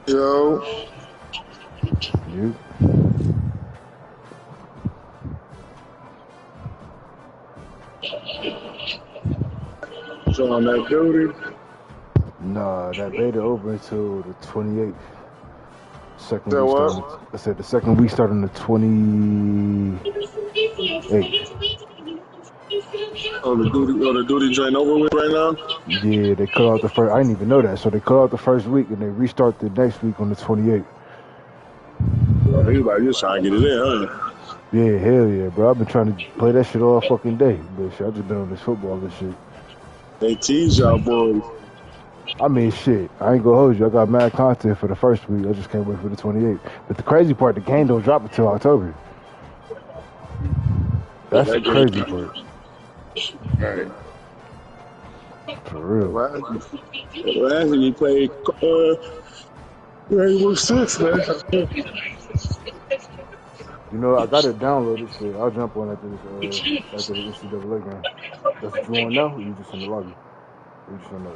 Yo. You. So on that duty? Nah, that beta over until the 28th. Second That week what? starting. I said the second week starting the 28th. Oh, the duty joint over with right now? Yeah, they cut out the first. I didn't even know that. So they cut out the first week and they restart the next week on the 28th. Oh, he like just trying to get it in, huh? Yeah, hell yeah, bro. I've been trying to play that shit all fucking day. But shit, I just been on this football and shit. They tease y'all boys. I mean, shit, I ain't gonna hold you. I got mad content for the first week. I just can't wait for the 28th. But the crazy part, the game don't drop until October. That's the crazy part. Right. For real. Last we played Rainbow Six, man. You know, I got it downloaded. Shit, I'll jump on after the NCAA game. That's what you want now, or you just in the lobby? Or you just in the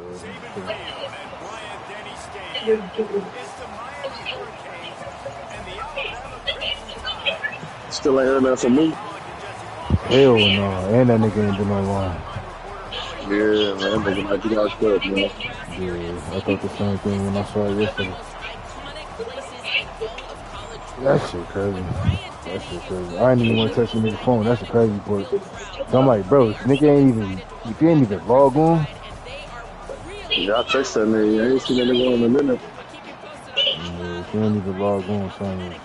Still ain't heard that from me. Hell no, and that nigga ain't been online. Yeah, man, I'm looking like you got stuff, man. Yeah, I thought the same thing when I saw it yesterday. That shit crazy. That shit crazy. I ain't even want to touch the nigga's phone. That's the crazy part. So I'm like, bro, this nigga ain't even, if you ain't even log on. Yeah, I text that nigga. I ain't seen that nigga in a minute. Yeah, if you ain't even log on, son.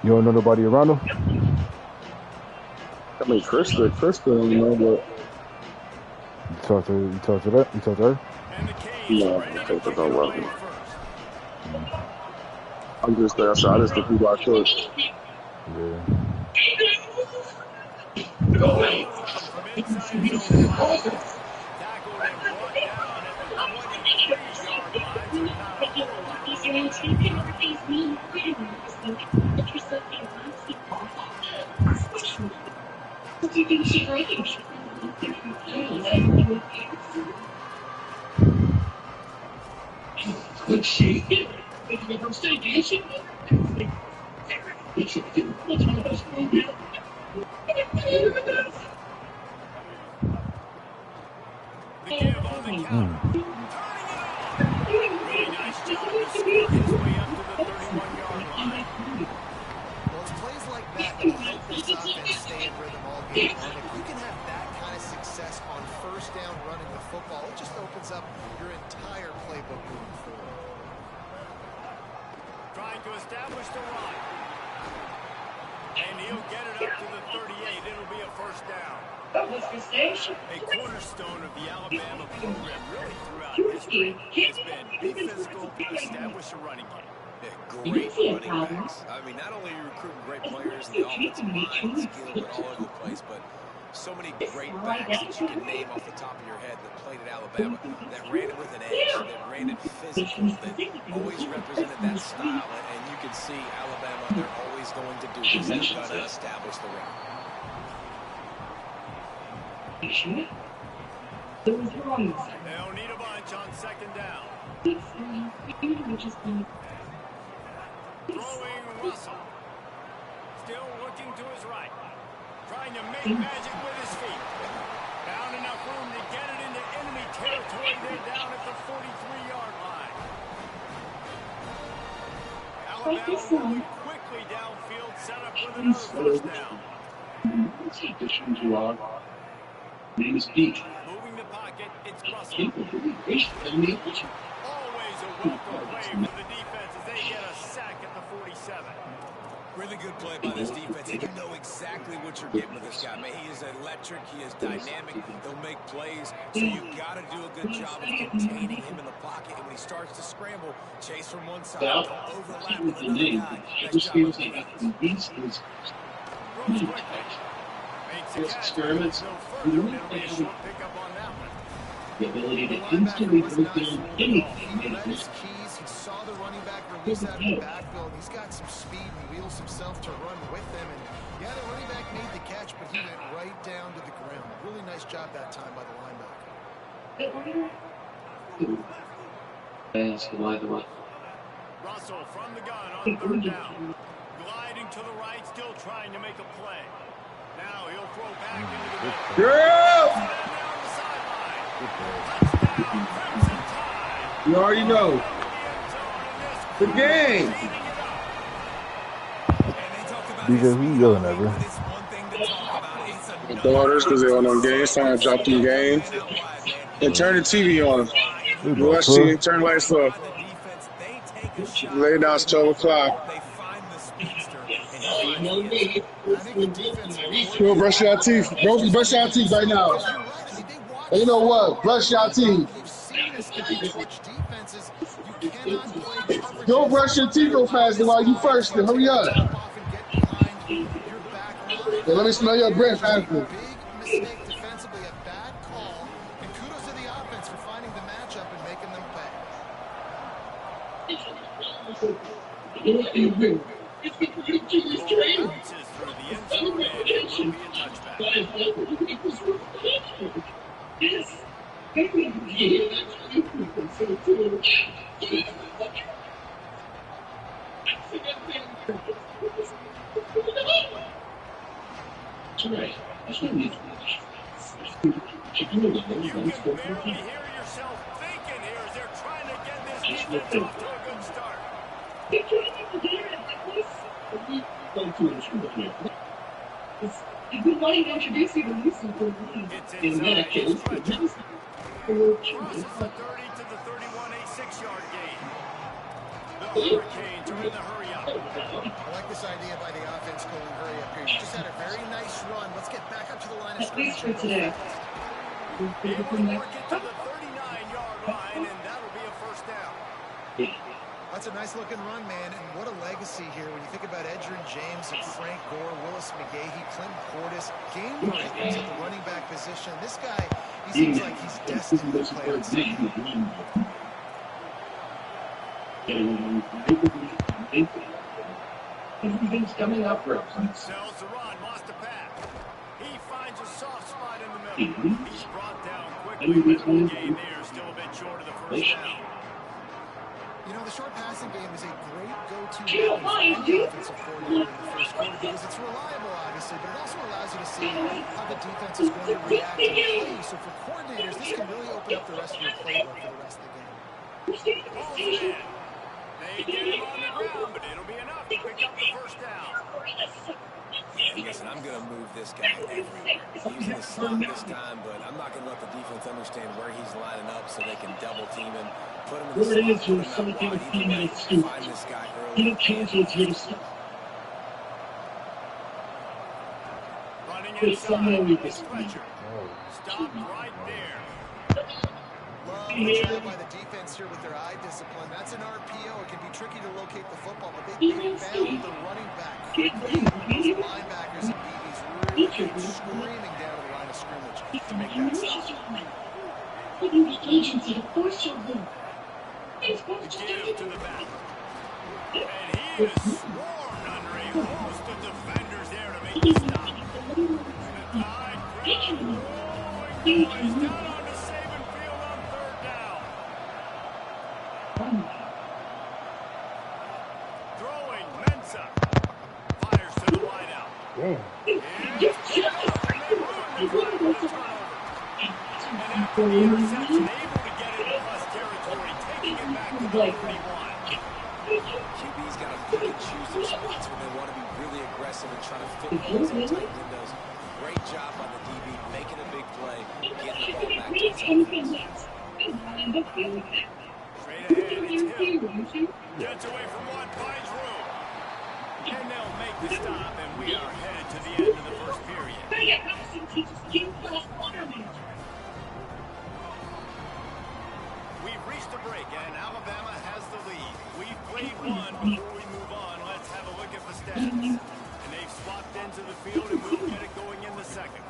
You don't know nobody around him? I mean, Krista, you know, but You talk to that? You talk to her? no, I think that's not working. I'm just there, so I just think people are short. Yeah. Really nice job to squeak his way up to the 31-yard line. Well, it's plays like that that will help this offense stay in rhythm all game long. If you can have that kind of success on first down running the football, it just opens up your entire playbook moving forward. Trying to establish the run. And he'll get it up to the 38. It'll be a first down. A cornerstone of the Alabama program really throughout history has been be physical, establish a running game. Yeah, great running backs. I mean, not only are you recruiting great players in the offensive line, skill, and all over the place, but so many great backs that you can name off the top of your head that played at Alabama, that ran it with an edge, that ran it physical, that always represented that style. And you can see Alabama, they're always going to do this. They're going to establish the run. They'll need a bunch on second down. Throwing Russell. Still looking to his right. Trying to make magic with his feet. Found enough room to get it into enemy territory. They're down at the 43-yard line. Alabama moving quickly downfield, set up with another first down. Moving the pocket, it's Russell. Always a welcome play for the defense as they get a sack at the 47. Really good play by this defense, and you know exactly what you're getting with this guy. Man, he is electric, he is dynamic, he'll make plays, so you've got to do a good job of containing him in the pocket, and when he starts to scramble, chase from one side, don't overlap with another guy. Nice job of that. Throws quickly. Makes a catch, goes no further, and it'll be a short pickup on that one. The linebacker was not fooled at all. He read his keys. He saw the running back release out of the backfield. He's got some speed and wheels himself to run with them. And yeah, the running back made the catch, but he went right down to the ground. Really nice job that time by the linebacker. Russell from the gun on third down. Gliding to the right, still trying to make a play. Now he'll throw back into the Girl! You already know. The game. DJ, who you yelling at, bro? My daughters, because they're on them games, trying to drop them games. And turn the TV on. You watch TV, turn the lights off. Lay down, it's 12 o'clock. Go brush your teeth. Bro, brush your teeth right now. And you know what? Brush your teeth. Don't brush your teeth so fast while you first. Hurry up. Yeah, let me smell your breath after. You can barely hear yourself thinking here as they're trying to get this defense off to a good start. Good morning, introduce you to Lucy. It's inside. Crosses the 30 to the 31, a 6-yard gain. The Hurricanes are in the hurry up. I like this idea by the offense going hurry up here. You just had a very nice run. Let's get back up to the line of scrimmage. For today. Able to work it to the 39-yard line, and that'll be a first down. That's a nice-looking run, man, and what a legacy here when you think about Edgerrin James and Frank Gore, Willis McGahee, Clinton Portis, game breakers at the running back position. This guy, he seems like he's destined to play on Sunday. Everything's coming up for us. Sells the run, lost the pass. He finds a soft spot in the middle. He's brought down quickly, but the game there is still a bit short of the first down. You know, the short passing game is a great go-to weapon for any offensive coordinator in the first quarter because it's reliable, obviously, but it also allows you to see how the defense is going to react and play. So for coordinators, this can really open up the rest of your playbook for the rest of the game. They get him on the ground, but it'll be enough to pick up the first down. Yeah, listen, I'm going to move this guy everywhere. He's in the slot this time, but I'm not going to let the defense understand where he's lining up so they can double team him. Put him in the slot, put him out wide. Find this guy early. Running inside, stretcher. Stop right there. Love the job by the defense here with their eye discipline. That's an RPO. It can be tricky to locate the football, but they found the running back quickly. Those linebackers and DBs really came screaming down to the line of scrimmage to make that stop. The give to the back. And he is swarmed under a host of defenders there to make the stop. The high crowd rolling boys down onto Saban Field on third down. Throwing Mensah. Fires to the wideout. And after the interception, able to get into plus territory, taking it back to the 31. QB's got to pick and choose their spots when they want to be really aggressive and try to fit balls in tight windows. Great job on the DB, making a big play, getting the ball back to his offense. Straight ahead, it's Hill. Gets away from one, finds room. And they'll make the stop, and we are headed to the end of the first period. We've reached a break, and Alabama has the lead. We've played one. Before we move on, let's have a look at the stats. And they've swapped into the field, and we'll get it going in the second.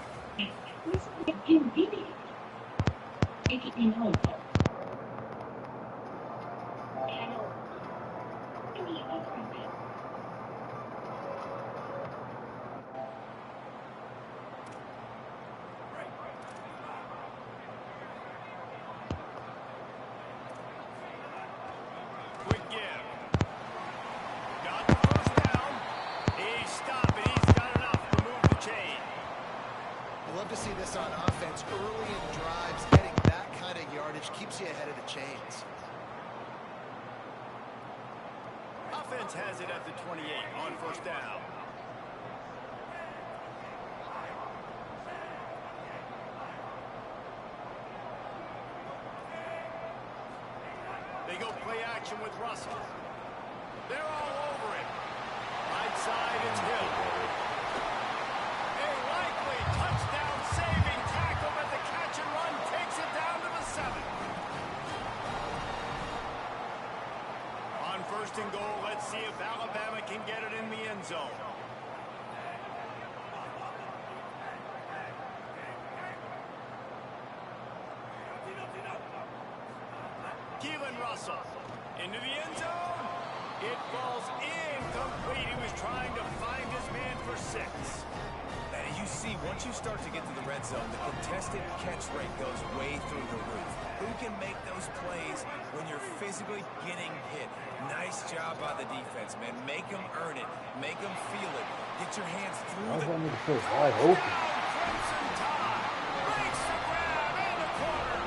on offense early in drives. Getting that kind of yardage keeps you ahead of the chains. Offense has it at the 28 on first down. They go play action with Russell. They're all over it. Right side, it's Hill. A likely touchdown-saving tackle, but the catch and run takes it down to the 7. On first and goal, let's see if Alabama can get it in the end zone. Russell into the end zone. It falls incomplete. He was trying to find his man for 6. And you see, once you start to get to the red zone, the contested catch rate goes way through the roof. Who can make those plays when you're physically getting hit? Nice job by the defense, man. Make them earn it. Make them feel it. Get your hands through the... Why is that nigga so wide open? Crimson Tide breaks the grab in the corner.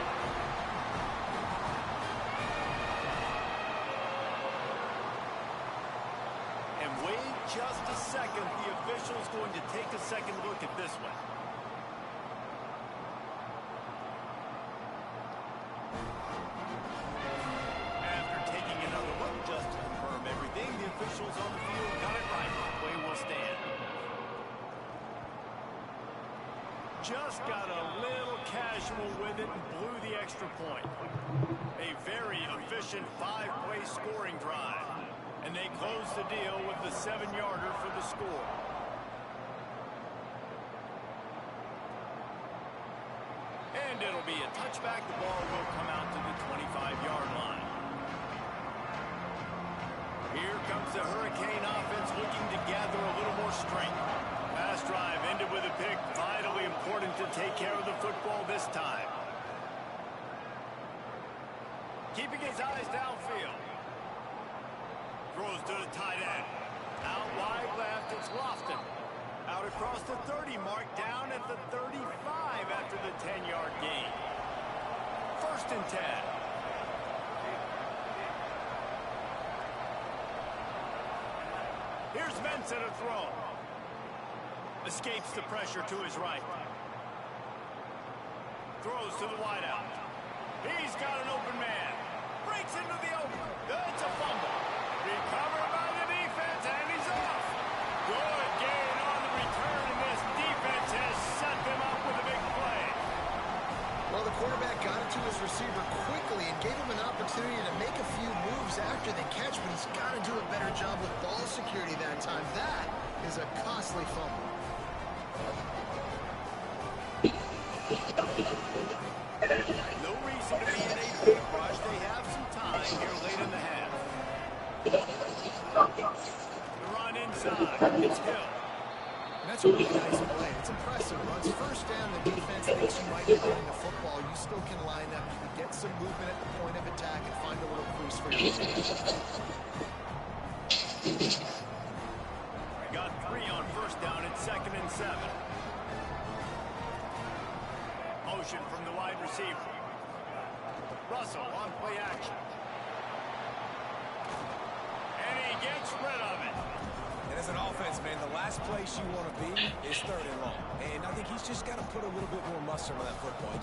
And wait just a second. The official's going to take a second look at this one. After taking another look just to confirm everything, the officials on the field got it right. Play will stand. Just got a little casual with it and blew the extra point. A very efficient 5-play scoring drive. And they close the deal with the 7-yarder for the score. And it'll be a touchback. The ball will come out to the 25-yard line. Here comes the Hurricane offense looking to gather a little more strength. Pass drive ended with a pick. Vitally important to take care of the football this time. Keeping his eyes downfield. Throws to the tight end. Out wide left, it's Lofton. Out across the 30 mark, down at the 35 after the 10-yard gain. 1st and 10. Here's Benson to throw. Escapes the pressure to his right. Throws to the wideout. He's got an open man. Breaks into the open. It's a fumble. Recovered by the defense, and he's off. Good gain on the return, and this defense has set them up with a big play. Well, the quarterback got it to his receiver quickly and gave him an opportunity to make a few moves after the catch, but he's got to do a better job with ball security that time. That is a costly fumble. No reason to be in a big rush. They have some time here late in the half. The run inside. It's Hill. And that's a really nice play. It's impressive. Runs first down. The defense thinks you might be running the football. You still can line up. You can get some movement at the point of attack and find a little crease for your team. Got 3 on first down. It's 2nd and 7. Motion from the wide receiver. Russell on play action. And he gets rid of it. And as an offense, man, the last place you want to be is 3rd and long. And I think he's just got to put a little bit more mustard on that football.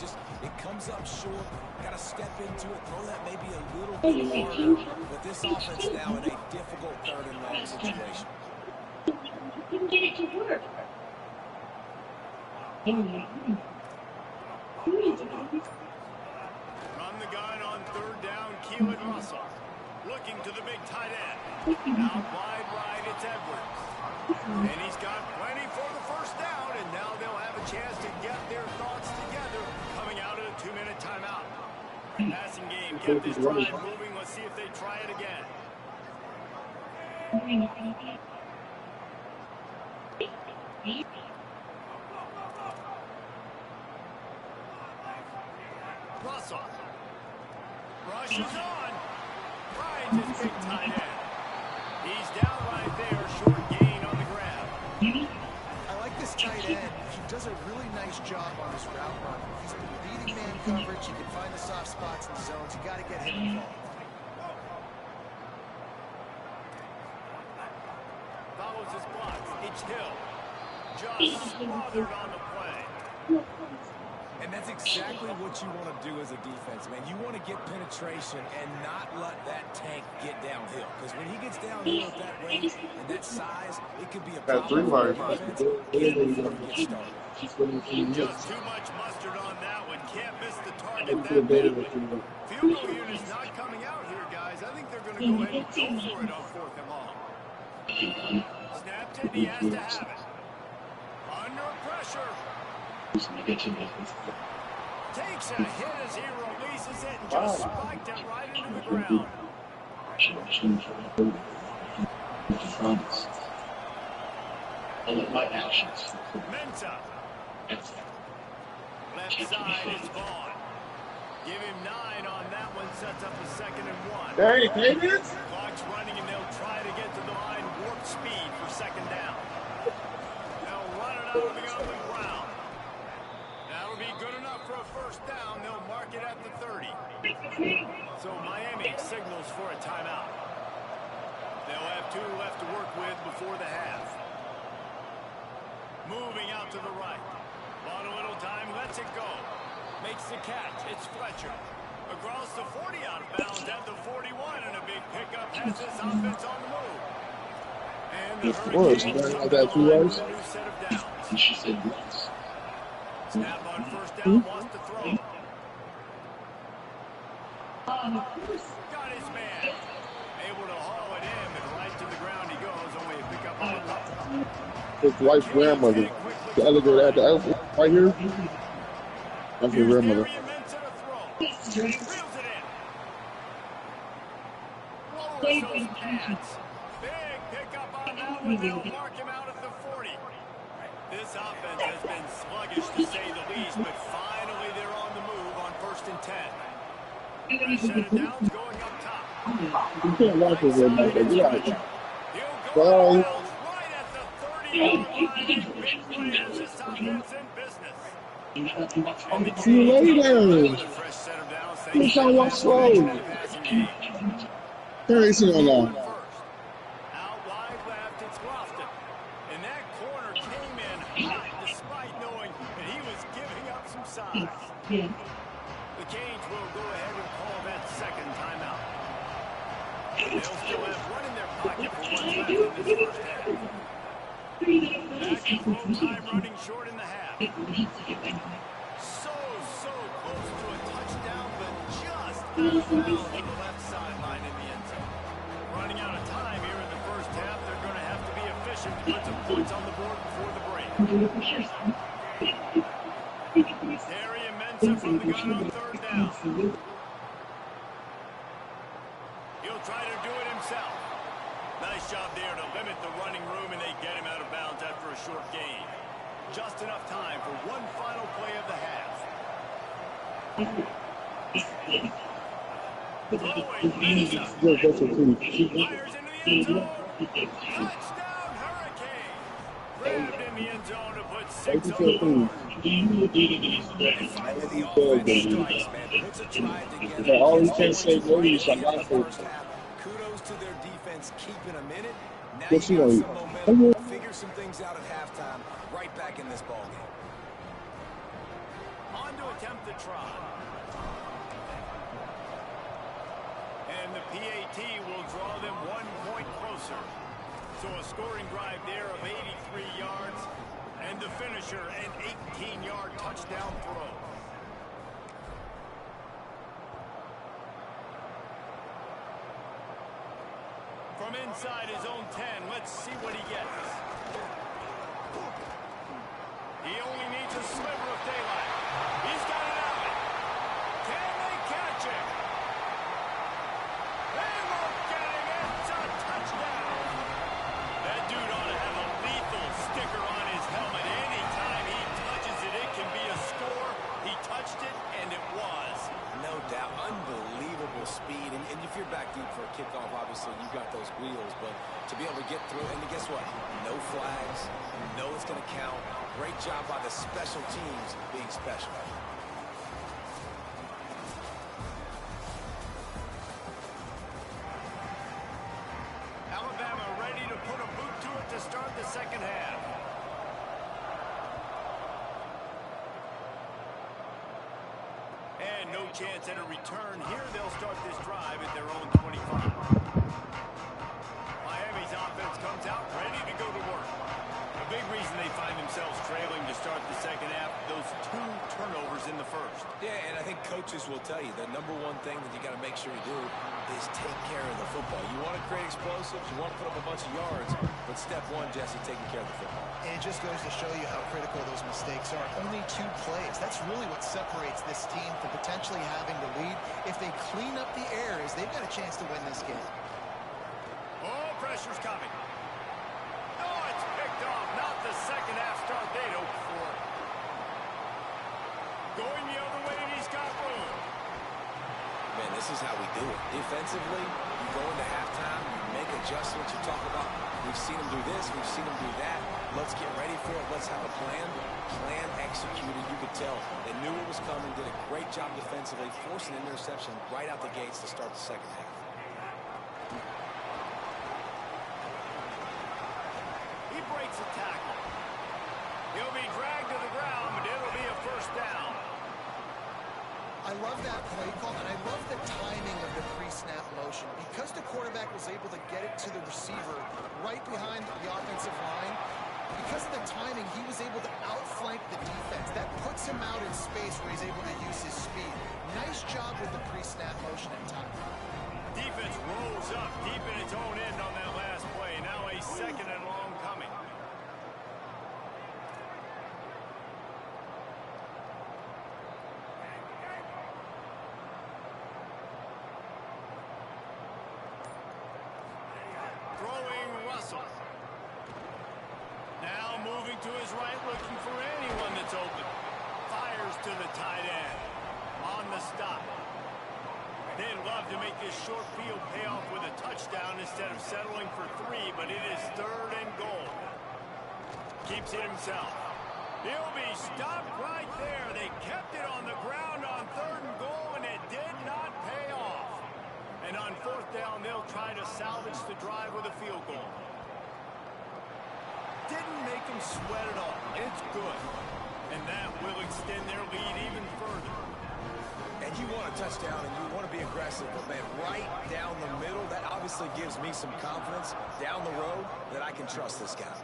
It comes up short. Got to step into it, throw that maybe a little bit harder. But this offense now in a difficult 3rd and long situation. Didn't get it to work. Run the gun on 3rd down. Keelan Russell. Looking to the big tight end. Out wide right, it's Edwards. And he's got plenty for the first down, and now they'll have a chance to get their thoughts together coming out of a 2-minute timeout. Passing game kept this drive moving. Let's see if they try it again. Russell. Rushes on. Finds his big tight end. He's down right there. Short gain on the grab. I like this tight end. He does a really nice job on this route run. He's been beating man coverage. He can find the soft spots in the zones. You got to get him involved. Follows his blocks. It's Hill. Just smothered on the play. And that's exactly what you want to do as a defense, man. You want to get penetration and not let that tank get downhill. Because when he gets downhill at that rate and that size, it could be a problem for the defense even before he gets started. Just too much mustard on that one. Can't miss the target that badly. Field goal unit's not coming out here, guys. I think they're going to go ahead and go for it on 4th and long. Snapped it. He has to have it. Under pressure. Takes a hit as he releases it and just spiked it right into the ground. Mensah. Left side is Vaughn. Give him 9 on that one. Sets up a 2nd and 1. Hey, Davis. Clock's running and they'll try to get to the line warp speed for 2nd down. They'll run it out of the ugly ground. That'll be good enough for a 1st down. They'll mark it at the 30. So Miami signals for a timeout. They'll have 2 left to work with before the half. Moving out to the right. On a little time, lets it go. Makes the catch. It's Fletcher. Across the 40 out of bounds at the 41, and a big pickup has this offense on the move. And the Hurricanes come to the line with a new set of downs. Snap on 1st down, wants to throw. Got his man. Able to haul it in, and right to the ground he goes. Only a pickup on the top. His wife's grandmother. The elevator at the airport, right here. That's your grandmother. Reels it in. Lowers those pads. Big pickup on that one. They'll mark him out at the 40. This offense has been sluggish to say the least, but finally they're on the move on 1st and 10. Fresh set of downs going up top. You can't watch it very much, but yeah. He'll go right at the 30-yard line. Big play has this offense in business. See you later. Fresh set of downs. You shall walk slow. Carry's on now. Out wide left, it's Lofton. And that corner came in hot despite knowing that he was giving up some size. The Canes will go ahead and call that 2nd timeout. They'll still have 1 in their pocket for what's left in this 1st half. Back to full time running short in the half. So close to a touchdown, but just out of bounds on the left sideline in the end zone. Running out of time here in the 1st half. They're going to have to be efficient to put some points on the board before the break. Terry and Mensah from the gun on 3rd down. He'll try to do it himself. Nice job there to limit the running room, and they get him out of bounds after a short gain. Just enough time for one final play of the half. Throwing Mensah. Fires into the end zone. Touchdown Hurricane. Grabbed in the end zone to put 6 on the board. And finally the offense strikes, man. Puts a drive together. All you can say, maybe Kudos to their defense keeping them in it. Now What's you got he some momentum. Figure some things out at halftime. Right back in this ballgame. On to attempt the try. And the PAT will draw them 1 point closer. So a scoring drive there of 83 yards. And the finisher, an 18-yard touchdown throw. From inside his own 10, let's see what he gets. He only needs a sliver of daylight. He's got it out. Can they catch it? They look at him. It's a touchdown. That dude ought to have a lethal sticker on his helmet. Anytime he touches it, it can be a score. He touched it, and it was. No doubt. Unbelievable speed. And if you're back deep for a kickoff, obviously, you got those wheels, but to be able to get through, and guess what? No flags, know it's going to count. Great job by the special teams being special. Alabama ready to put a boot to it to start the second half. And no chance at a return. Here they'll start this drive at their own 25. Miami's offense comes out ready to go to work. A big reason they find themselves trailing to start the second half, those 2 turnovers in the first. Yeah, and I think coaches will tell you the number one thing that you got to make sure you do is take care of the football. You want to create explosives, you want to put up a bunch of yards, but step one, Jesse, taking care of the football. And it just goes to show you how critical those mistakes are. Only 2 plays. That's really what separates this team from potentially having the lead. If they clean up the errors, they've got a chance to win this game. Oh, pressure's coming. Oh, it's picked off. Not the second half start they'd hoped for. Going the other way, and he's got room. Man, this is how we do it. Defensively, you go into halftime, you make adjustments, you talk about, we've seen them do this, we've seen them do that. Let's get ready for it. Let's have a plan. Plan executed. You could tell they knew it was coming, did a great job defensively, forcing an interception right out the gates to start the second half. He breaks a tackle. He'll be dragged to the ground, but it'll be a first down. I love that play call, and I love the timing of the pre-snap motion. Because the quarterback was able to get it to the receiver right behind the offensive line, because of the timing, he was able to outflank the defense. That puts him out in space where he's able to use his speed. Nice job with the pre-snap motion and timing. Defense rolls up deep in its own end on that last play. Now a second and long coming. Throwing Russell. Now moving to his right, looking for anyone that's open. Fires to the tight end. On the stop. They'd love to make this short field pay off with a touchdown instead of settling for 3, but it is 3rd and goal. Keeps it himself. He'll be stopped right there. They kept it on the ground on 3rd and goal, and it did not pay off. And on 4th down, they'll try to salvage the drive with a field goal. Didn't make them sweat at all. It's good. And that will extend their lead even further. And you want a touchdown and you want to be aggressive, but man, right down the middle, that obviously gives me some confidence down the road that I can trust this guy.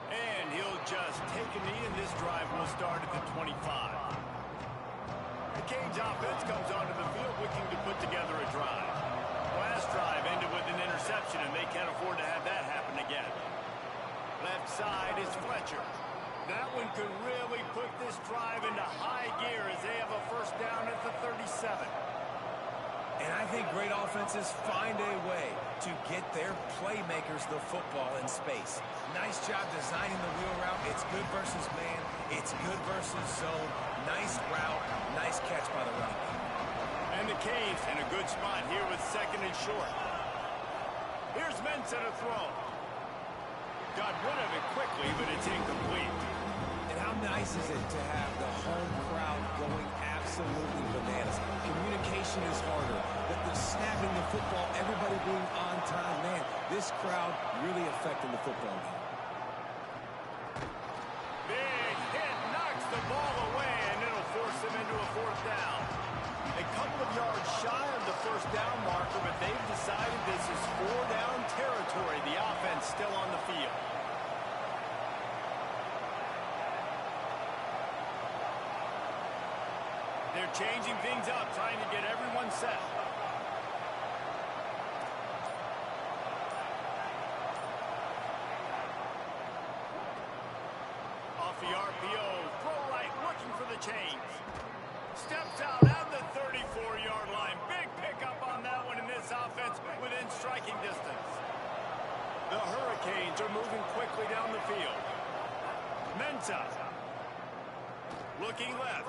And he'll just take a knee, and this drive will start at the 25. The Canes offense comes onto the field looking to put together a drive. Last drive ended with an interception, and they can't afford to have that happen again. Left side is Fletcher. That one could really put this drive into high gear as they have a first down at the 37. And I think great offenses find a way to get their playmakers the football in space. Nice job designing the wheel route. It's good versus man. It's good versus zone. Nice route. Nice catch by the running back. And the Canes in a good spot here with 2nd and short. Here's Mensa to throw. Got rid of it quickly, but it's incomplete. And how nice is it to have the home crowd going absolutely bananas? Communication is harder. The snapping the football, everybody being on time. Man, this crowd really affecting the football game. Big hit, knocks the ball away, and it'll force them into a 4th down. A couple of yards shy of the first down marker, but they've decided this is 4-down territory. The offense still on the field. They're changing things up, trying to get everyone set. Off the RPO, throw right, looking for the chains. Steps out at the 34-yard line. Big pickup on that one, in this offense within striking distance. The Hurricanes are moving quickly down the field. Mensa. Looking left.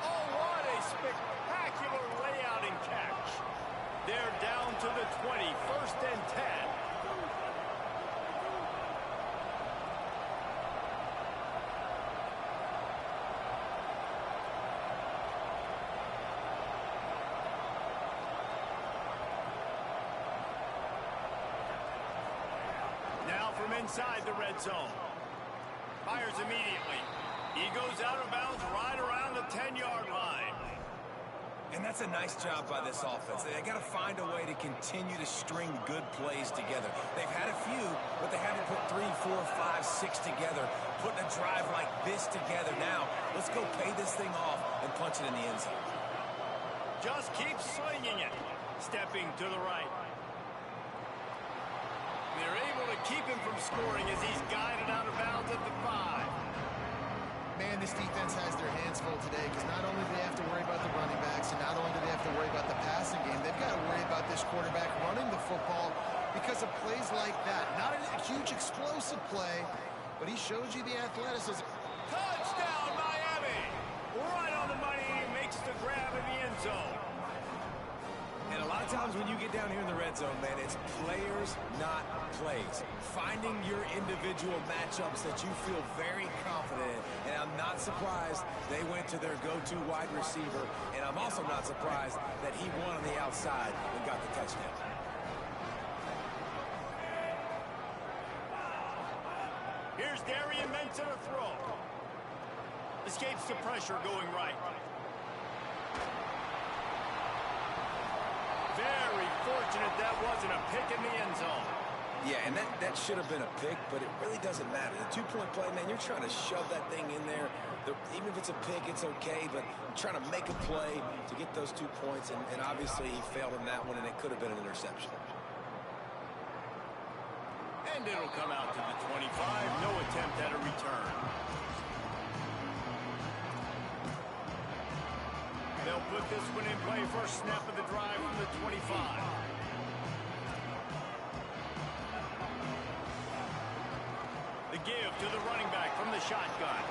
Oh, what a spectacular layout and catch. They're down to the 20, 1st and 10. Now from inside the red zone. Fires immediately. He goes out of bounds right around the 10-yard line. And that's a nice job by this offense. They got to find a way to continue to string good plays together. They've had a few, but they haven't put 3, 4, 5, 6 together, putting a drive like this together. Now, let's go pay this thing off and punch it in the end zone. Just keep slinging it. Stepping to the right. They're able to keep him from scoring as he's guided out of bounds at the 5. Man, this defense has their hands full today because not only do they have to worry about the running backs and not only do they have to worry about the passing game, they've got to worry about this quarterback running the football because of plays like that. Not a huge explosive play, but he shows you the athleticism. Touchdown, Miami! Right on the money, he makes the grab in the end zone. And a lot of times when you get down here in the red zone, man, it's players, not plays. Finding your individual matchups that you feel very confident in. And I'm not surprised they went to their go-to wide receiver. And I'm also not surprised that he won on the outside and got the touchdown. Here's Darian Mensah to throw. Escapes the pressure going right. Very fortunate that wasn't a pick in the end zone. Yeah, and that should have been a pick, but it really doesn't matter. The two-point play, man, you're trying to shove that thing in there. Even if it's a pick, it's okay, but you're trying to make a play to get those 2 points, and obviously he failed in that one, and it could have been an interception. And it'll come out to the 25. No attempt at a return. They'll put this one in play. First snap of the drive from the 25. The give to the running back from the shotgun.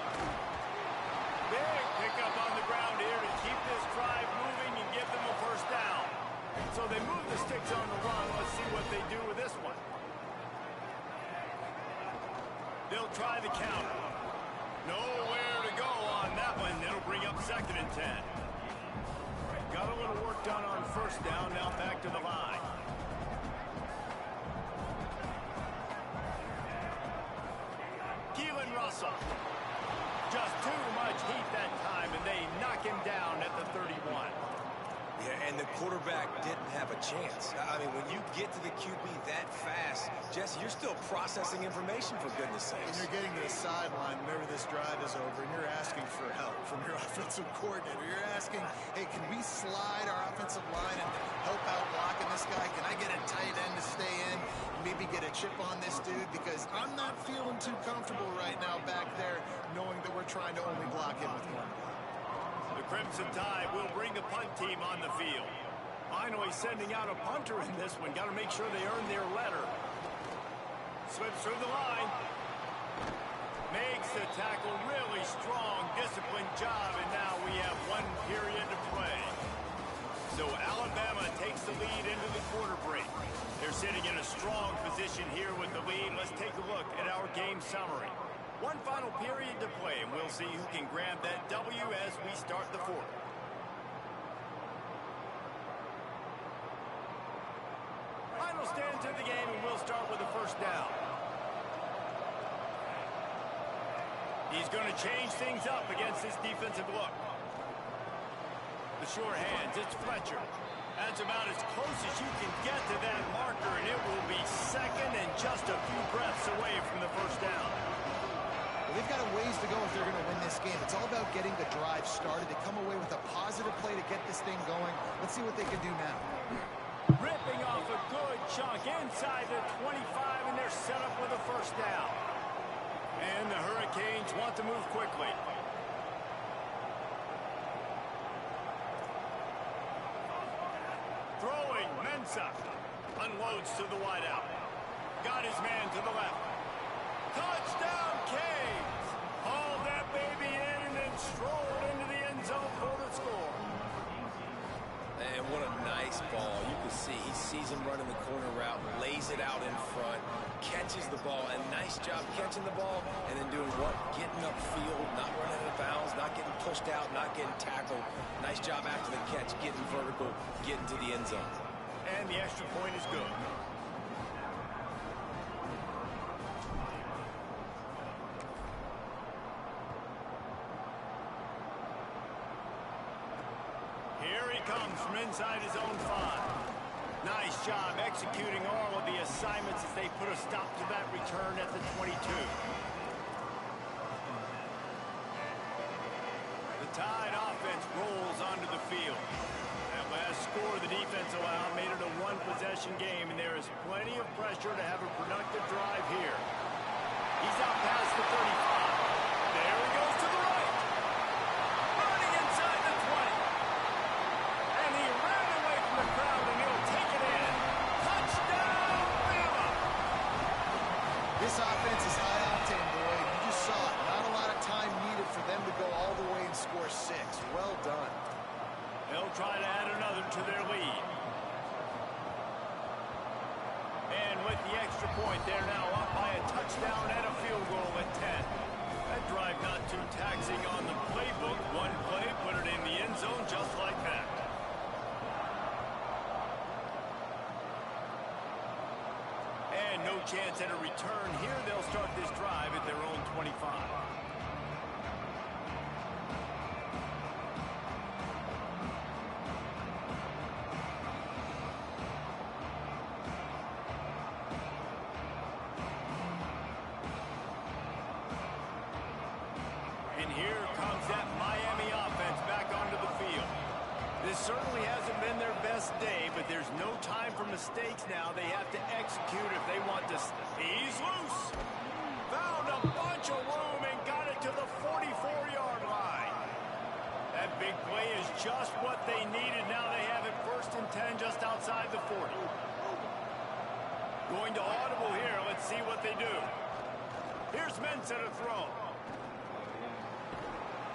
Big pickup on the ground here to keep this drive moving and give them a first down. So they move the sticks on the run. Let's see what they do with this one. They'll try the counter. Nowhere to go on that one. It'll bring up 2nd and 10. Got a little work done on first down, now back to the line. Keelan Russell. Just too much heat that time, and they knock him down at the 31. Yeah, and the quarterback didn't have a chance. I mean, when you get to the QB that fast, Jesse, you're still processing information, for goodness sakes. And you're getting to the sideline whenever this drive is over, and you're asking for help from your offensive coordinator. You're asking, hey, can we slide our offensive line and help out blocking this guy? Can I get a tight end to stay in? Maybe get a chip on this dude? Because I'm not feeling too comfortable right now back there, knowing that we're trying to only block him with one guy. The Crimson Tide will bring the punt team on the field. Finally sending out a punter in this one. Got to make sure they earn their letter. Slips through the line. Makes the tackle really strong, disciplined job, and now we have 1 period to play. So Alabama takes the lead into the quarter break. They're sitting in a strong position here with the lead. Let's take a look at our game summary. 1 final period to play, and we'll see who can grab that W as we start the 4th. Final stands in the game, and we'll start with the first down. He's going to change things up against this defensive look. The short hands, it's Fletcher. That's about as close as you can get to that marker, and it will be 2nd and just a few breaths away from the first down. Well, they've got a ways to go if they're going to win this game. It's all about getting the drive started to come away with a positive play to get this thing going. Let's see what they can do now. Ripping off a good chunk inside the 25, and they're set up with a first down. And the Hurricanes want to move quickly. Throwing, Mensah. Unloads to the wideout. Got his man to the left. Touchdown, Canes! Hauled that baby in and then strolled into the end zone for the What a nice ball. You can see he sees him running the corner route, lays it out in front, catches the ball, and nice job catching the ball, and then doing what? Getting upfield, not running out of bounds, not getting pushed out, not getting tackled. Nice job after the catch, getting vertical, getting to the end zone. And the extra point is good. Here he comes from inside his own 5. Nice job executing all of the assignments as they put a stop to that return at the 22. The Tide offense rolls onto the field. That last score the defense allowed made it a one-possession game, and there is plenty of pressure to have a productive drive here. He's out past the 35. There he goes to the right. Running inside the 20. And he ran away from the crowd, and he'll take it in. Touchdown, Bama! This offense is high octane, Boyd. You just saw it. Not a lot of time needed for them to go all the way and score 6. Well done. They'll try to add another to their lead. And with the extra point, they're now up by a touchdown and a field goal at 10. That drive not too taxing on the playbook. One play, put it in the end zone just like that. And no chance at a return here. They'll start this drive at their own 25. And here comes that Miami offense back onto the field. This certainly hasn't been their best day, but there's no time for mistakes now. They have to execute if they want to. He's loose. Found a bunch of room and got it to the 44-yard line. That big play is just what they needed. Now they have it 1st and 10 just outside the 40. Going to audible here. Let's see what they do. Here's Mensah to throw.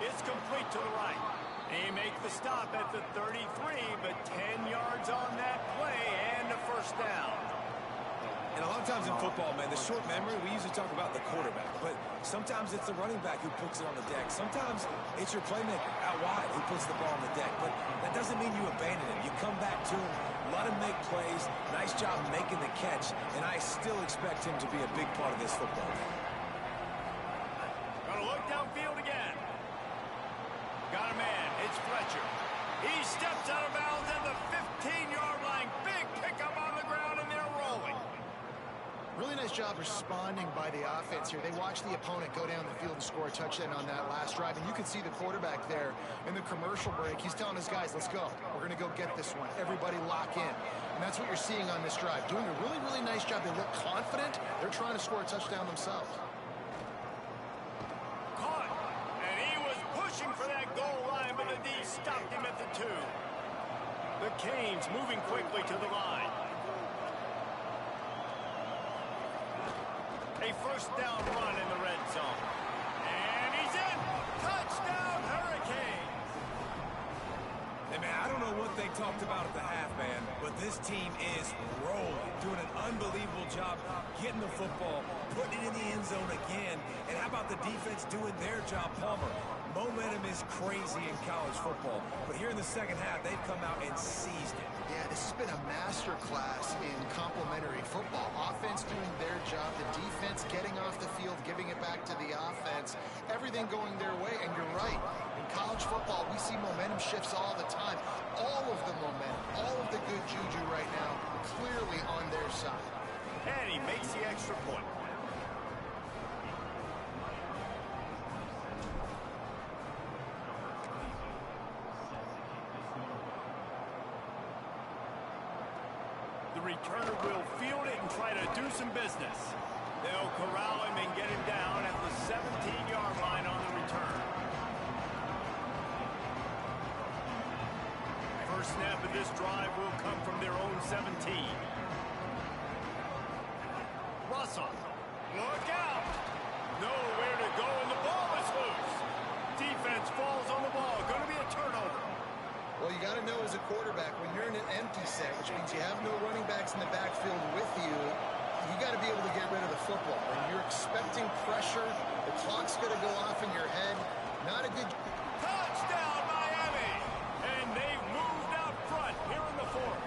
It's complete to the right. They make the stop at the 33, but 10 yards on that play and a 1st down. And a lot of times in football, man, the short memory, we usually talk about the quarterback, but sometimes it's the running back who puts it on the deck. Sometimes it's your playmaker out wide who puts the ball on the deck, but that doesn't mean you abandon him. You come back to him, let him make plays, nice job making the catch, and I still expect him to be a big part of this football game. Gonna look downfield again. Got a man. It's Fletcher. He steps out of bounds at the 15-yard line. Big pickup on the ground, and they're rolling. Really nice job responding by the offense here. They watched the opponent go down the field and score a touchdown on that last drive, and you can see the quarterback there in the commercial break. He's telling his guys, let's go. We're going to go get this one. Everybody lock in. And that's what you're seeing on this drive. Doing a really, really nice job. They look confident. They're trying to score a touchdown themselves. Caught. And he was pushing for that goal line, but the D stopped him at the 2. The Canes moving quickly to the line. A 1st down run in the red zone. And he's in. Touchdown, Hurricanes. Hey, man, I don't know what they talked about at the half, man, but this team is rolling, doing an unbelievable job getting the football, putting it in the end zone again. And how about the defense doing their job, Palmer? Momentum is crazy in college football, but here in the second half, they've come out and seized it. Yeah, this has been a master class in complementary football. Offense doing their job, the defense getting off the field, giving it back to the offense, everything going their way. And you're right, in college football, we see momentum shifts all the time. All of the momentum, all of the good juju right now, clearly on their side. And he makes the extra point. The returner will field it and try to do some business. They'll corral him and get him down at the 17-yard line on the return. First snap of this drive will come from their own 17. Russell, look out! Nowhere to go, and the ball is loose. Defense falls on the ball. Going to be a turnover. Well, you got to know as a quarterback, when you're in empty set, which means you have no running backs in the backfield with you. You got to be able to get rid of the football. When you're expecting pressure, the clock's going to go off in your head. Not a good... Touchdown, Miami! And they've moved out front here in the fourth.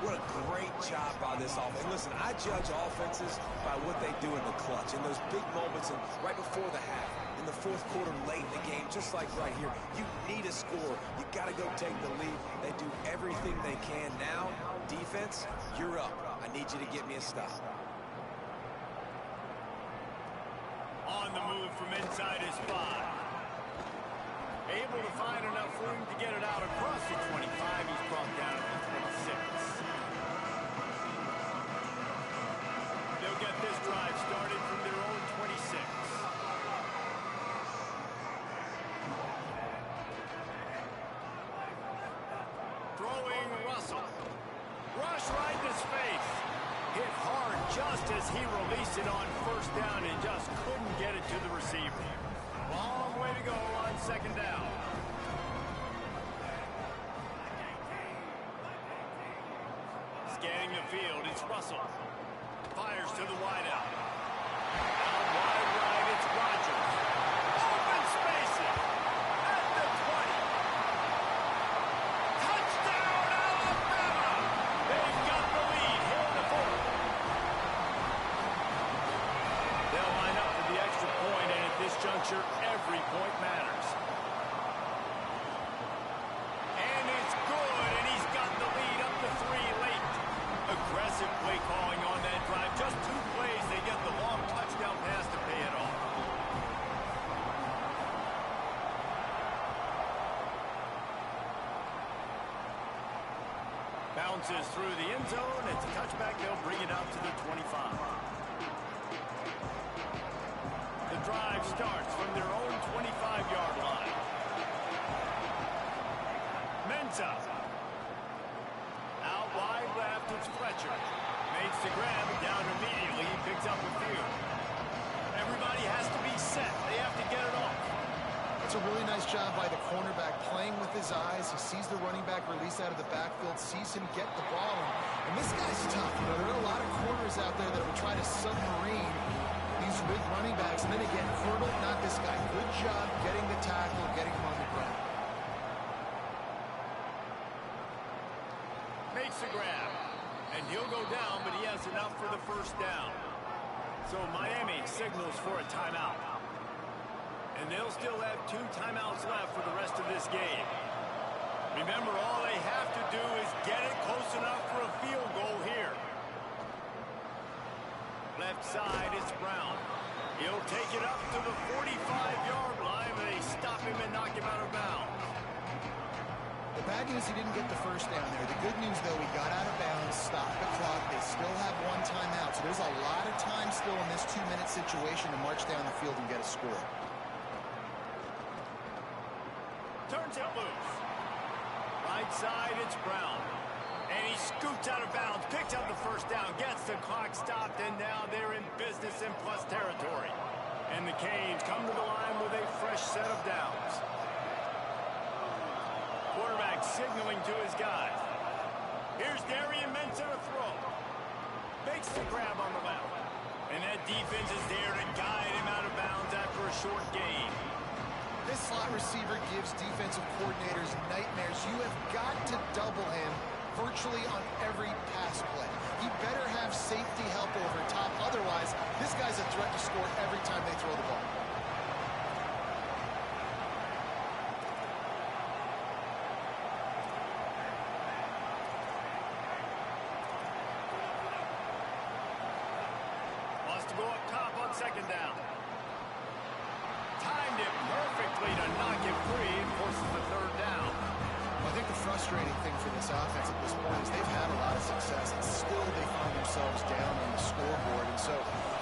What a great job by this offense. Listen, I judge offenses by what they do in the clutch, in those big moments and right before the half, in the fourth quarter, late in the game, just like right here. You need a score. You got to go take the lead. They do everything they can. Now, defense, you're up. I need you to get me a stop. On the move from inside his 5. Able to find enough room to get it out across the 25. He's brought down to the 26. They'll get this drive started from their own 26. Throwing Russell. Rush right in his face. Hit hard just as he released it on first down and just couldn't get it to the receiver. Long way to go on second down. Scanning the field, it's Russell. Fires to the wideout. Out wide right, it's Rodgers. Open spaces at the 20. Touchdown, Alabama! They've got the lead here in the fourth. They'll line up for the extra point, and at this juncture, every point matters. And it's good, and he's got the lead up to 3 late. Aggressive play calling on that drive. Just 2 plays, they get the long touchdown pass to pay it off. Bounces through the end zone. It's a touchback. They'll bring it out to the 25. The drive starts from their own 25-yard line. Mensa. Out wide left, it's Fletcher. Makes the grab, down immediately. He picks up a few. Everybody has to be set. They have to get it off. It's a really nice job by the cornerback playing with his eyes. He sees the running back release out of the backfield, sees him get the ball. And this guy's tough. You know, there are a lot of corners out there that would try to submarine these big running backs. And then again, hurdle, not this guy. Good job getting the tackle, getting him on the ground. Makes the grab. And he'll go down, but he has enough for the first down. So Miami signals for a timeout. And they'll still have 2 timeouts left for the rest of this game. Remember, all they have to do is get it close enough for a field goal here. Left side, it's Brown. He'll take it up to the 45-yard line, but they stop him and knock him out of bounds. The bad news, he didn't get the first down there. The good news, though, he got out of bounds, stopped the clock. They still have 1 timeout. So there's a lot of time still in this 2-minute situation to march down the field and get a score. Turns it loose. Right side, it's Brown. And he scoots out of bounds, picks up the first down, gets the clock stopped, and now they're in business in plus territory. And the Canes come to the line with a fresh set of downs. Quarterback signaling to his guys. Here's Darian Mensa to throw. Makes the grab on the left. And that defense is there to guide him out of bounds after a short gain. This slot receiver gives defensive coordinators nightmares. You have got to double him virtually on every pass play. He better have safety help over top. Otherwise, this guy's a threat to score every time they throw the ball. Wants to go up top on second down. Timed it perfectly to knock it free and forces the third down. I think the frustrating thing for this offense at this point is they've had a lot of success, and still they find themselves down on the scoreboard. And so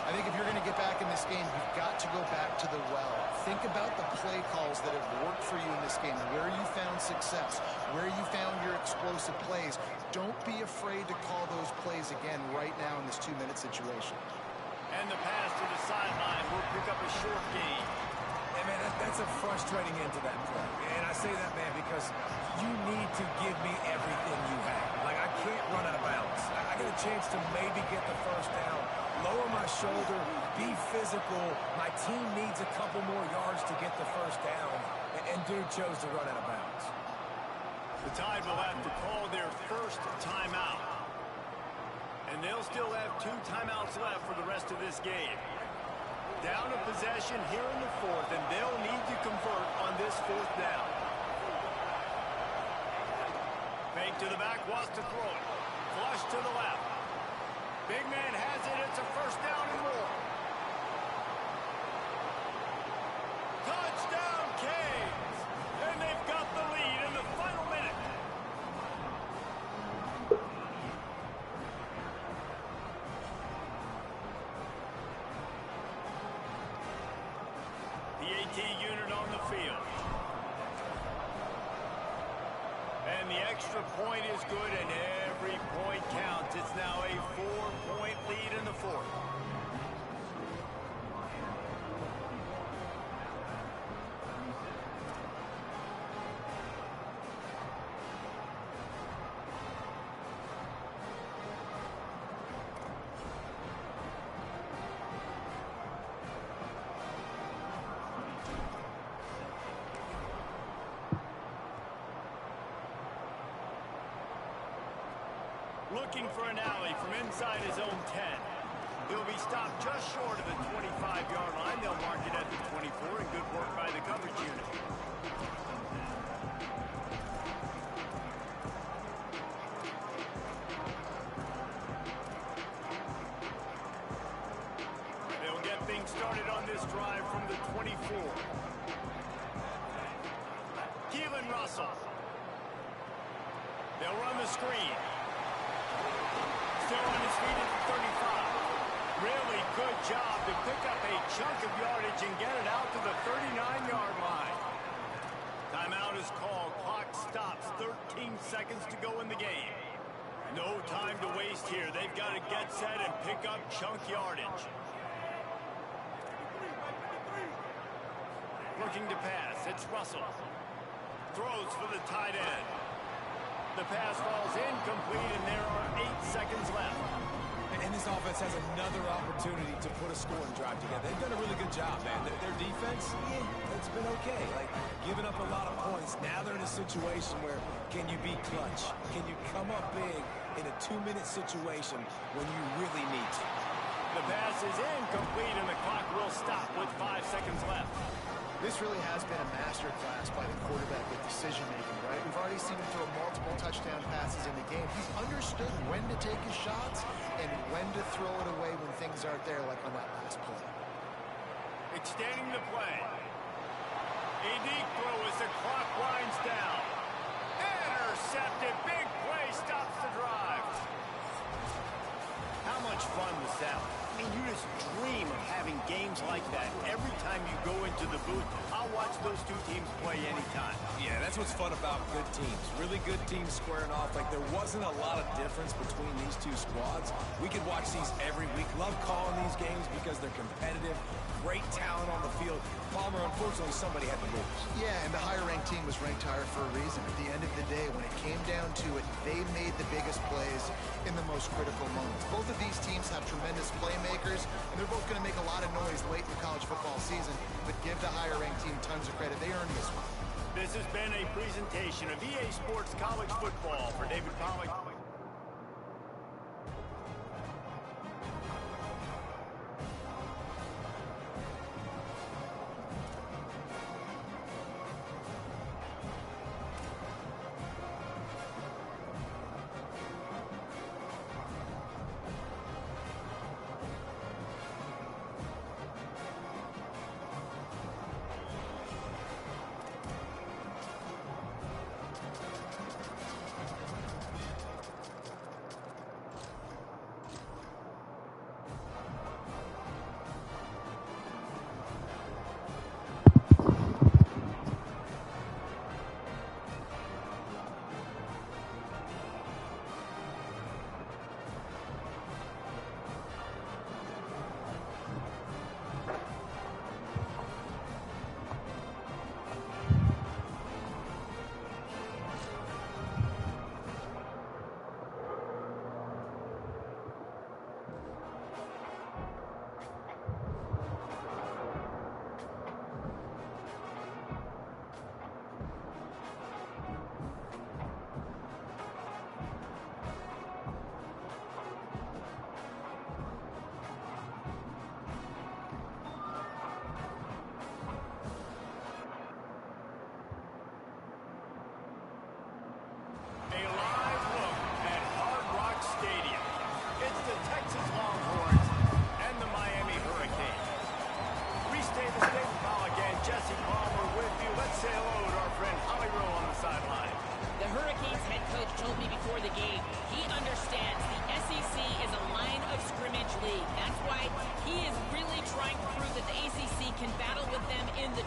I think if you're going to get back in this game, you've got to go back to the well. Think about the play calls that have worked for you in this game, where you found success, where you found your explosive plays. Don't be afraid to call those plays again right now in this 2-minute situation. And the pass to the sideline will pick up a short gain. Hey, man, that's That's a frustrating end to that play. And I say that, man, because you need to give me everything you have. Like, I can't run out of bounds. I get a chance to maybe get the first down, lower my shoulder, be physical. My team needs a couple more yards to get the first down, and dude chose to run out of bounds. The Tide will have to call their first timeout. And they'll still have 2 timeouts left for the rest of this game. Down a possession here in the 4th, and they'll need to convert on this 4th down. Fake to the back, wants to throw it. Flush to the left. Big man has it, it's a first down and more. Touchdown, Canes! And they've got the lead in the final minute. The AT unit on the field. And the extra point is good, and every point counts. It's now a 4-point lead in the 4th. Looking for an alley from inside his own 10. He'll be stopped just short of the 25-yard line. They'll mark it at the 24, and good work by the coverage unit. They'll get things started on this drive from the 24. Keelan Russell. They'll run the screen. Still on his feet at the 35. Really good job to pick up a chunk of yardage and get it out to the 39-yard line. Timeout is called. Clock stops. 13 seconds to go in the game. No time to waste here. They've got to get set and pick up chunk yardage. Looking to pass. It's Russell. Throws for the tight end. The pass falls incomplete, and there are 8 seconds left. And this offense has another opportunity to put a scoring drive together. They've done a really good job, man. Their defense, it's been okay. Like, giving up a lot of points. Now they're in a situation where can you be clutch? Can you come up big in a 2-minute situation when you really need to? The pass is incomplete, and the clock will stop with 5 seconds left. This really has been a masterclass by the quarterback with decision-making, right? We've already seen him throw multiple touchdown passes in the game. He's understood when to take his shots and when to throw it away when things aren't there, like on that last play. Extending the play. A deep throw as the clock winds down. Intercepted. Big play stops the drive. How much fun was that? I mean, you just dream of having games like that every time you go into the booth. I'll watch those 2 teams play anytime. Yeah, that's what's fun about good teams. Really good teams squaring off. Like, there wasn't a lot of difference between these 2 squads. We could watch these every week. Love calling these games because they're competitive. Great talent on the field. Palmer, unfortunately, somebody had to lose. Yeah, and the higher-ranked team was ranked higher for a reason. At the end of the day, when it came down to it, they made the biggest plays in the most critical moments. Both of these teams have tremendous playmakers, and they're both going to make a lot of noise late in the college football season, but give the higher-ranked team tons of credit. They earned this one. This has been a presentation of EA Sports College Football. For David Pollack.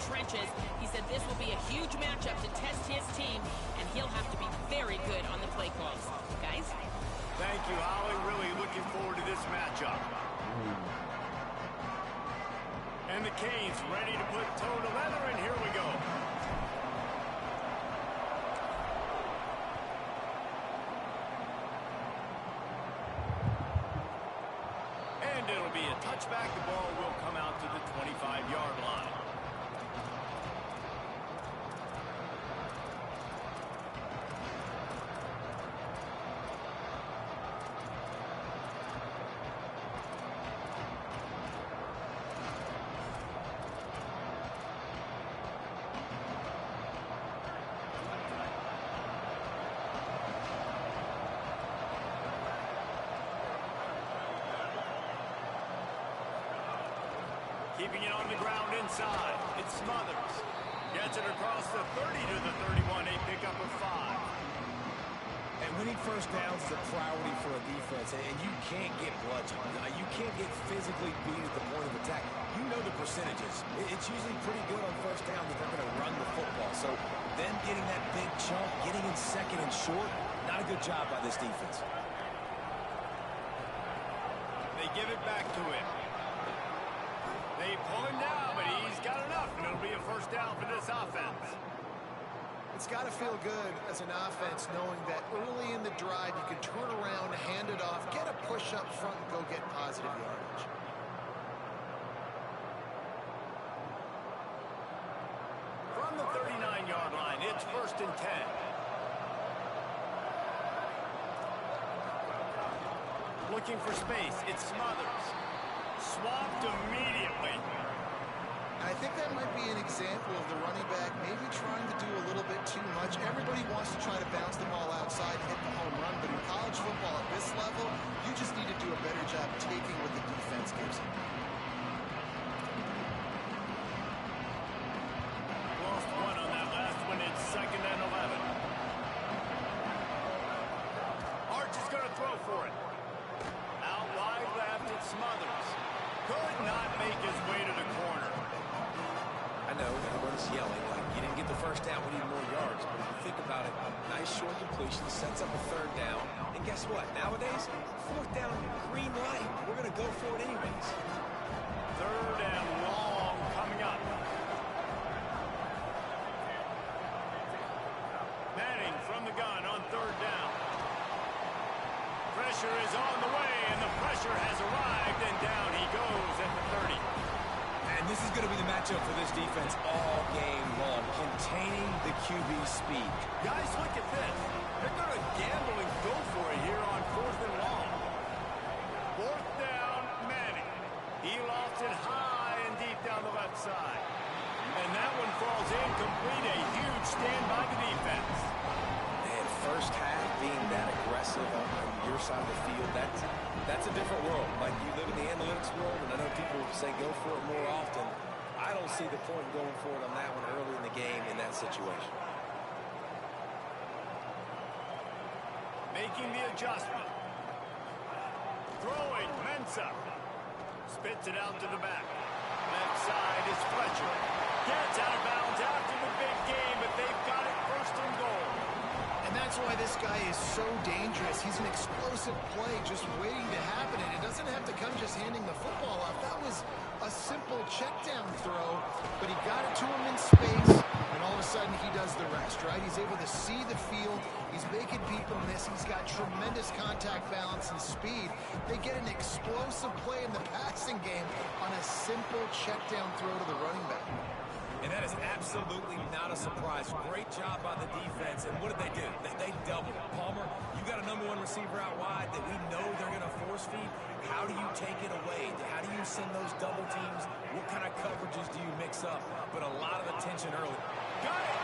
trenches. He said this will be a huge matchup to test his team, and he'll have to be very good on the play calls. Guys? Thank you, Holly. Really looking forward to this matchup. And the Canes ready to put toe to leather, and here we go. And it'll be a touchback. The ball will come out to the 25-yard line. Keeping it on the ground inside. It's Smothers. Gets it across the 30 to the 31. A pickup of 5. And winning first downs is a priority for a defense, and you can't get bludgeoned. You can't get physically beat at the point of attack. You know the percentages. It's usually pretty good on first down that they're going to run the football. So them getting that big chunk, getting in second and short, not a good job by this defense. They give it back to him. They pull him down, but he's got enough, and it'll be a first down for this offense. It's got to feel good as an offense knowing that early in the drive you can turn around, hand it off, get a push up front, and go get positive yardage. From the 39-yard line, it's 1st and 10. Looking for space, it's Smothers. Swapped immediately. I think that might be an example of the running back maybe trying to do a little bit too much. Everybody wants to try to bounce the ball outside and hit the home run, but in college football at this level, you just need to do a better job taking what the defense gives you. Lost one on that last one. It's 2nd and 11. Arch is going to throw for it. Out wide left, it's Smothers. Could not make his way to the corner. I know everyone's yelling like you didn't get the first down, we need more yards. But if you think about it, nice short completion sets up a 3rd down. And guess what? Nowadays, 4th down, green light. We're going to go for it anyways. 3rd and long coming up. Manning from the gun on 3rd down. Pressure is on the way, and the pressure has arrived, and down he goes at the 30. And this is going to be the matchup for this defense all game long, containing the QB speed. Guys, look at this. They're going to gamble and go for it here on 4th and long. 4th down, Manning. He lofts it high and deep down the left side. And that one falls incomplete. A huge stand by the defense. And first half being that aggressive on your side of the field, that's a different world. Like, you live in the analytics world, and I know people say go for it more often. I don't see the point in going for it on that one early in the game in that situation. Making the adjustment. Throwing, Mensah. Spits it out to the back. Left side is Fletcher. Gets out of bounds after the big game, but they've got it 1st and goal. And that's why this guy is so dangerous. He's an explosive play just waiting to happen, and it doesn't have to come just handing the football off. That was a simple check down throw, but he got it to him in space, and all of a sudden he does the rest, right? He's able to see the field. He's making people miss. He's got tremendous contact balance and speed. They get an explosive play in the passing game on a simple check down throw to the running back. And that is absolutely not a surprise. Great job by the defense. And what did they do? They doubled. Palmer, you got a #1 receiver out wide that we know they're going to force feed. How do you take it away? How do you send those double teams? What kind of coverages do you mix up? But a lot of attention early. Got it!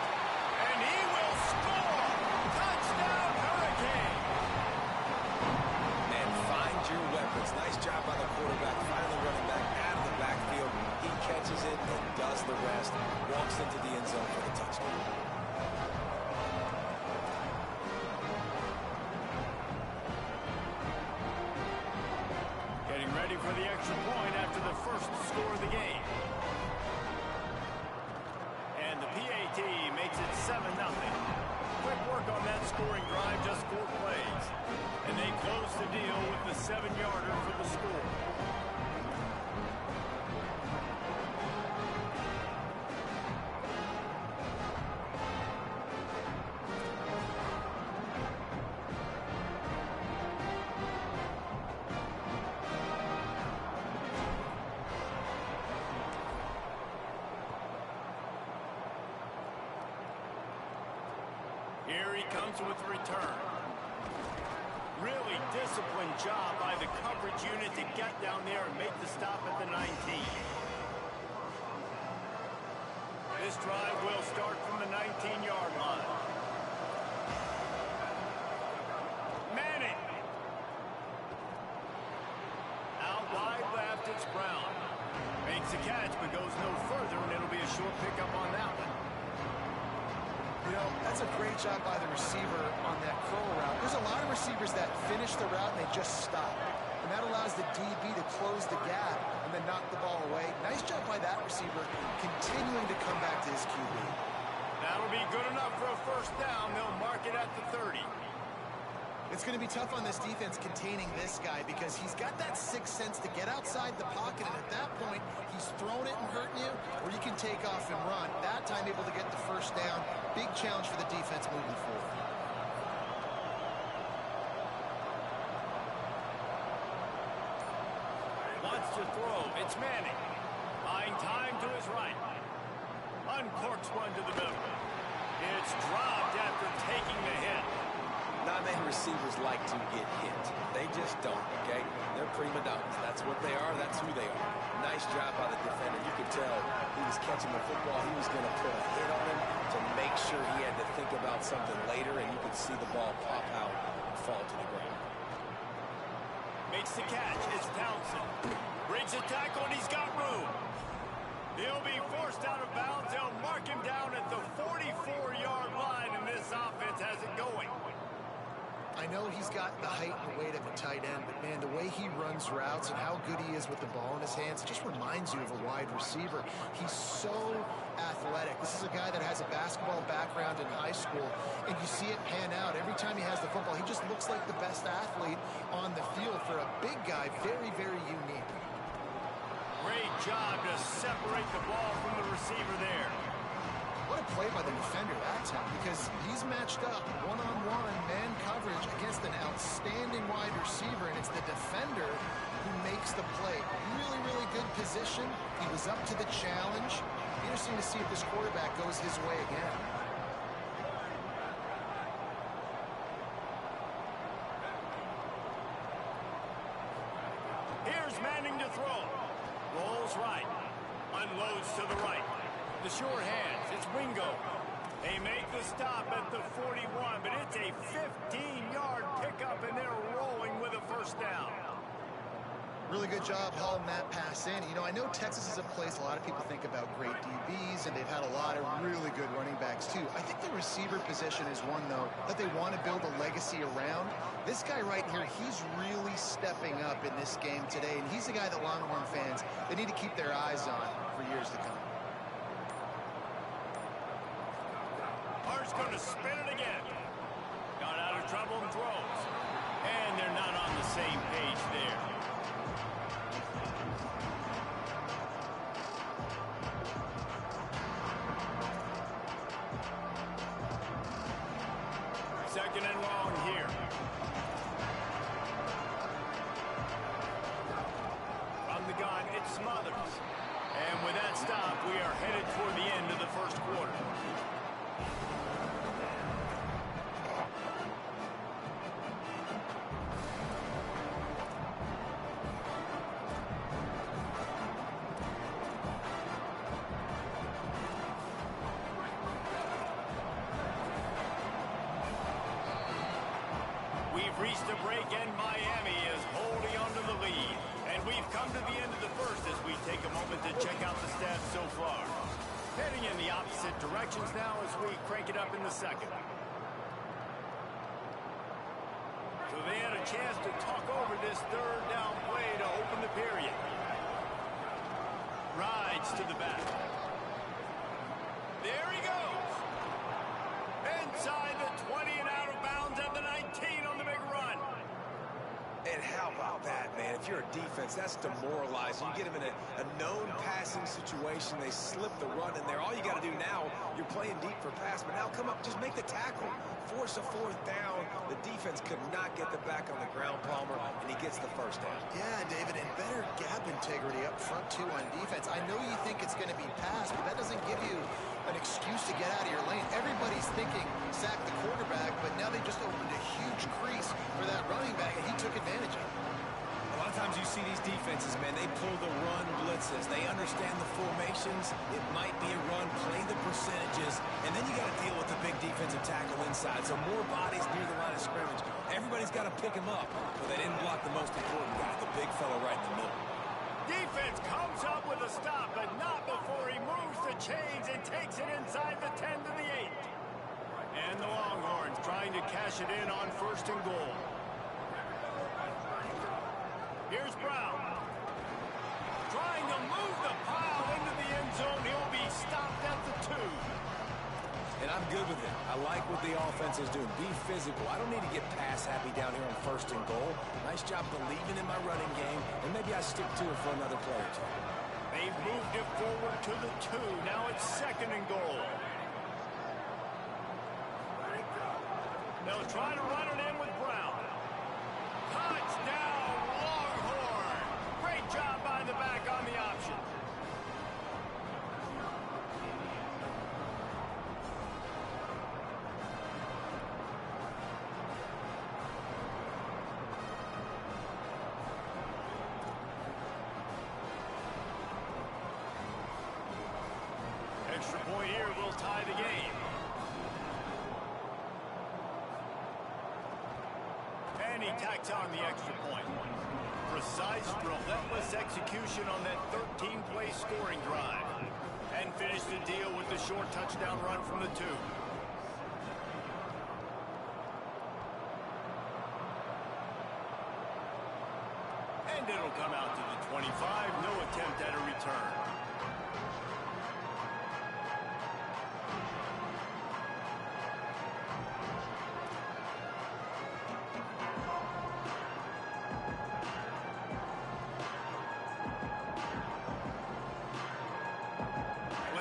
And he will score! Touchdown, Hurricane! And find your weapons. Nice job by the quarterback. Finally running back out of the backfield. He catches it and does the rest. Walks into the end zone for the touchdown. Getting ready for the extra point after the first score of the game. 7-0. Quick work on that scoring drive, just 4 plays. And they close the deal with the 7-yarder for the score. Here he comes with the return. Really disciplined job by the coverage unit to get down there and make the stop at the 19. This drive will start from the 19-yard line. Manning. Out wide left, it's Brown. Makes the catch, but goes no further, and it'll be a short pickup on that one. You know, that's a great job by the receiver on that curl route. There's a lot of receivers that finish the route and they just stop. And that allows the DB to close the gap and then knock the ball away. Nice job by that receiver, continuing to come back to his QB. That'll be good enough for a first down. They'll mark it at the 30. It's going to be tough on this defense containing this guy because he's got that sixth sense to get outside the pocket, and at that point, he's throwing it and hurting you, or you can take off and run. That time able to get the first down. Big challenge for the defense moving forward. Wants to throw. It's Manning. Buying time to his right. Uncorks one to the middle. It's dropped after taking the hit. Not many receivers like to get hit. They just don't, okay? They're prima donnas. That's what they are. That's who they are. Nice job by the defender. You could tell he was catching the football. He was going to put a hit on him to make sure he had to think about something later, and you could see the ball pop out and fall to the ground. Makes the catch. It's Townsend. Breaks a tackle, and he's got room. He'll be forced out of bounds. They'll mark him down at the 44-yard line, and this offense has it going. I know he's got the height and the weight of a tight end, but man, the way he runs routes and how good he is with the ball in his hands, it just reminds you of a wide receiver. He's so athletic. This is a guy that has a basketball background in high school, and you see it pan out. Every time he has the football, he just looks like the best athlete on the field. For a big guy, very, very unique. Great job to separate the ball from the receiver there. What a play by the defender that time, because he's matched up one-on-one man coverage against an outstanding wide receiver, and it's the defender who makes the play. Really, really good position. He was up to the challenge. Interesting to see if this quarterback goes his way again. Here's Manning to throw. Rolls right. Unloads to the right. The sure hands, it's Wingo. They make the stop at the 41, but it's a 15-yard pickup, and they're rolling with a first down. Really good job hauling that pass in. You know, I know Texas is a place a lot of people think about great DBs, and they've had a lot of really good running backs, too. I think the receiver position is one, though, that they want to build a legacy around. This guy right here, he's really stepping up in this game today, and he's the guy that Longhorn fans, they need to keep their eyes on for years to come. Hart's going to spin it again. Got out of trouble and throws. And they're not on the same page there. Second and long here. From the gun, it's Smothers. And with that stop, we are headed toward the end of the first quarter. Reached a break, and Miami is holding on to the lead. And we've come to the end of the first as we take a moment to check out the stats so far. Heading in the opposite directions now as we crank it up in the second. So they had a chance to talk over this third down play to open the period. Rides to the back. There he goes. And how about that, man? If you're a defense, that's demoralizing. You get them in a known passing situation. They slip the run in there. All you got to do now, you're playing deep for pass, but now come up, just make the tackle. Force a fourth down. The defense could not get the back on the ground, Palmer, and he gets the first down. Yeah, David, and better gap integrity up front, too, on defense. I know you think it's going to be pass, but that doesn't give you an excuse to get out of your lane. Everybody's thinking sack the quarterback, but now they just opened a huge crease for that running back, and he took advantage of it. A lot of times you see these defenses, man, they pull the run blitzes. They understand the formations. It might be a run, play the percentages, and then you got to deal with the big defensive tackle inside. So more bodies near the line of scrimmage. Everybody's got to pick him up, but they didn't block the most important guy, the big fella right in the middle. Defense comes up with a stop, but not before he moves the chains and takes it inside the 10 to the 8. And the Longhorns trying to cash it in on 1st and goal. Here's Brown. Trying to move the pile into the end zone. He'll be stopped at the 2. And I'm good with it. I like what the offense is doing. Be physical. I don't need to get pass happy down here on 1st and goal. Nice job believing in my running game, and maybe I stick to it for another play or two. They've moved it forward to the 2. Now it's 2nd and goal. They'll try to run it in with Brown. Touchdown, Longhorn! Great job by the back on the option. Extra point here will tie the game. And he tacks on the extra point. Precise, relentless execution on that 13-play scoring drive. And finished the deal with the short touchdown run from the 2. And it'll come out to the 25. No attempt at a return.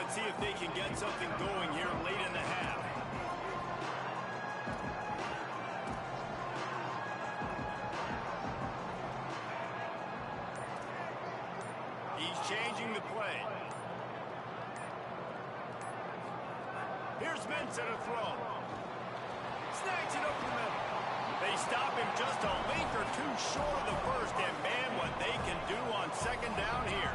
See if they can get something going here late in the half. He's changing the play. Here's Mensah to throw. Snags it over the middle. They stop him just a length or two short of the first, and man, what they can do on 2nd down here.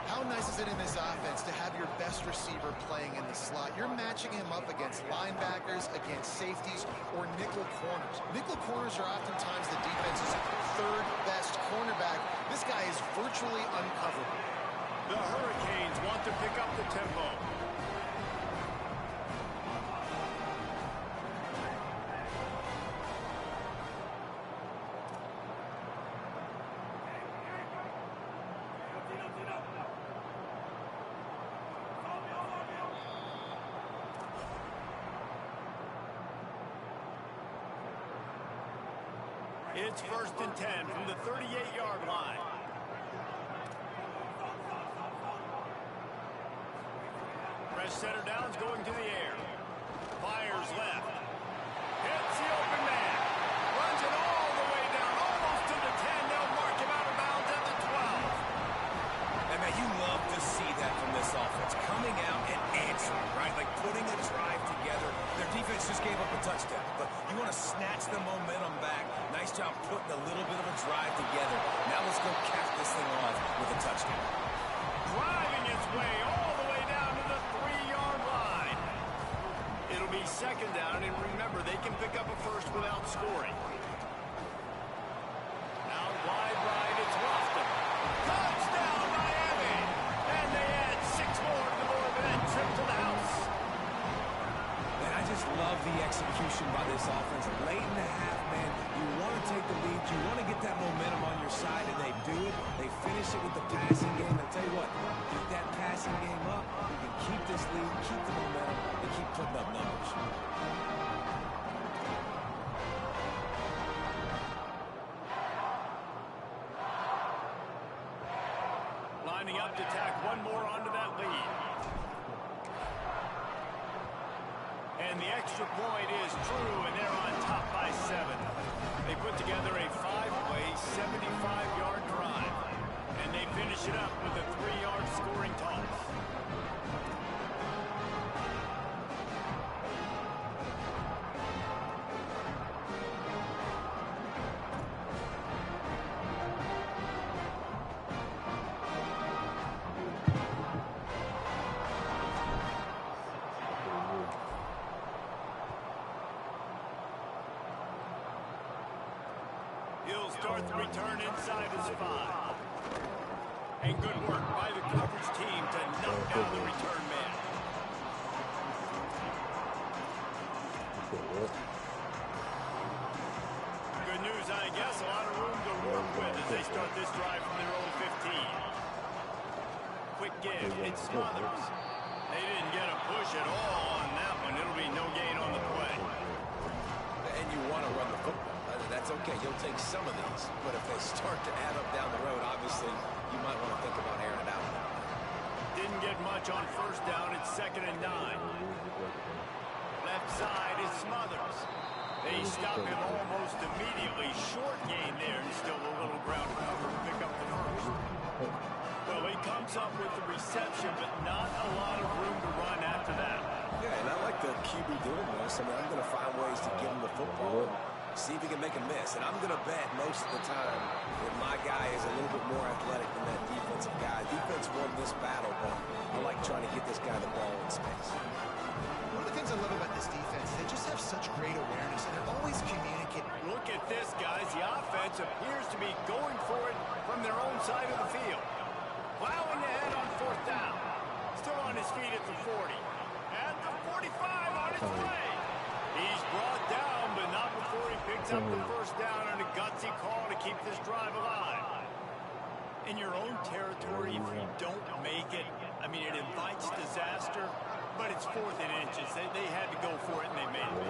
How nice is it in this offense to have your best receiver playing in the slot? You're matching him up against linebackers, against safeties, or nickel corners. Nickel corners are oftentimes the defense's 3rd best cornerback. This guy is virtually uncoverable. The Hurricanes want to pick up the tempo. It's 1st and 10 from the 38-yard line. Fresh center down's going to the air. Fires left. Hits the open man. Runs it all the way down, almost to the 10. They'll mark him out of bounds at the 12. And man, you love to see that from this offense. Coming out and answering, right? Like putting a drive together. Their defense just gave up a touchdown, but you want to snatch the momentum back. Nice job putting a little bit of a drive together. Now let's go cap this thing off with a touchdown. Driving its way all the way down to the 3-yard line. It'll be 2nd down, and remember, they can pick up a first without scoring. Out wide right, it's Lofton. Touchdown, Miami! And they add 6 more to the board with that trip to the house. Man, I just love the execution by this offense. Late in the half, man, you want to take the lead. You want to get that momentum on your side, and they do it. They finish it with the passing game. I'll tell you what, keep that passing game up. You can keep this lead, keep the momentum, and keep putting up numbers. lining up to tack one more onto that lead. And the extra point is true, and they're on top by 7. They put together a 5-play, 75-yard drive. And they finish it up with a 3-yard scoring toss. He'll start the return inside his 5. And good work by the coverage team to knock down the return man. Good news, I guess. A lot of room to work with as they start this drive from their own 15. Quick give. It's Smothers. They didn't get a push at all on that one. It'll be no gain on the play. And you want to run the football. That's okay. You'll take some of these. But if they start to add up down the road, obviously, you might want to think about airing it out. Didn't get much on first down. It's 2nd and 9. Left side is Smothers. They stop him almost immediately. Short gain there, and still a little ground cover to pick up the first. Well, he comes up with the reception, but not a lot of room to run after that. Yeah, and I like the QB doing this. I mean, I'm going to find ways to give him the football. See if he can make a miss. And I'm going to bet most of the time that my guy is a little bit more athletic than that defensive guy. Defense won this battle, but I like trying to get this guy the ball in space. One of the things I love about this defense, they just have such great awareness, and they're always communicating. Look at this, guys. The offense appears to be going for it from their own side of the field. Plowing ahead on 4th down. Still on his feet at the 40. At the 45 on his way. He's brought down, but not before he picks up the first down on a gutsy call to keep this drive alive. In your own territory, if you don't make it, I mean, it invites disaster, but it's 4th and inches. They had to go for it, and they made it.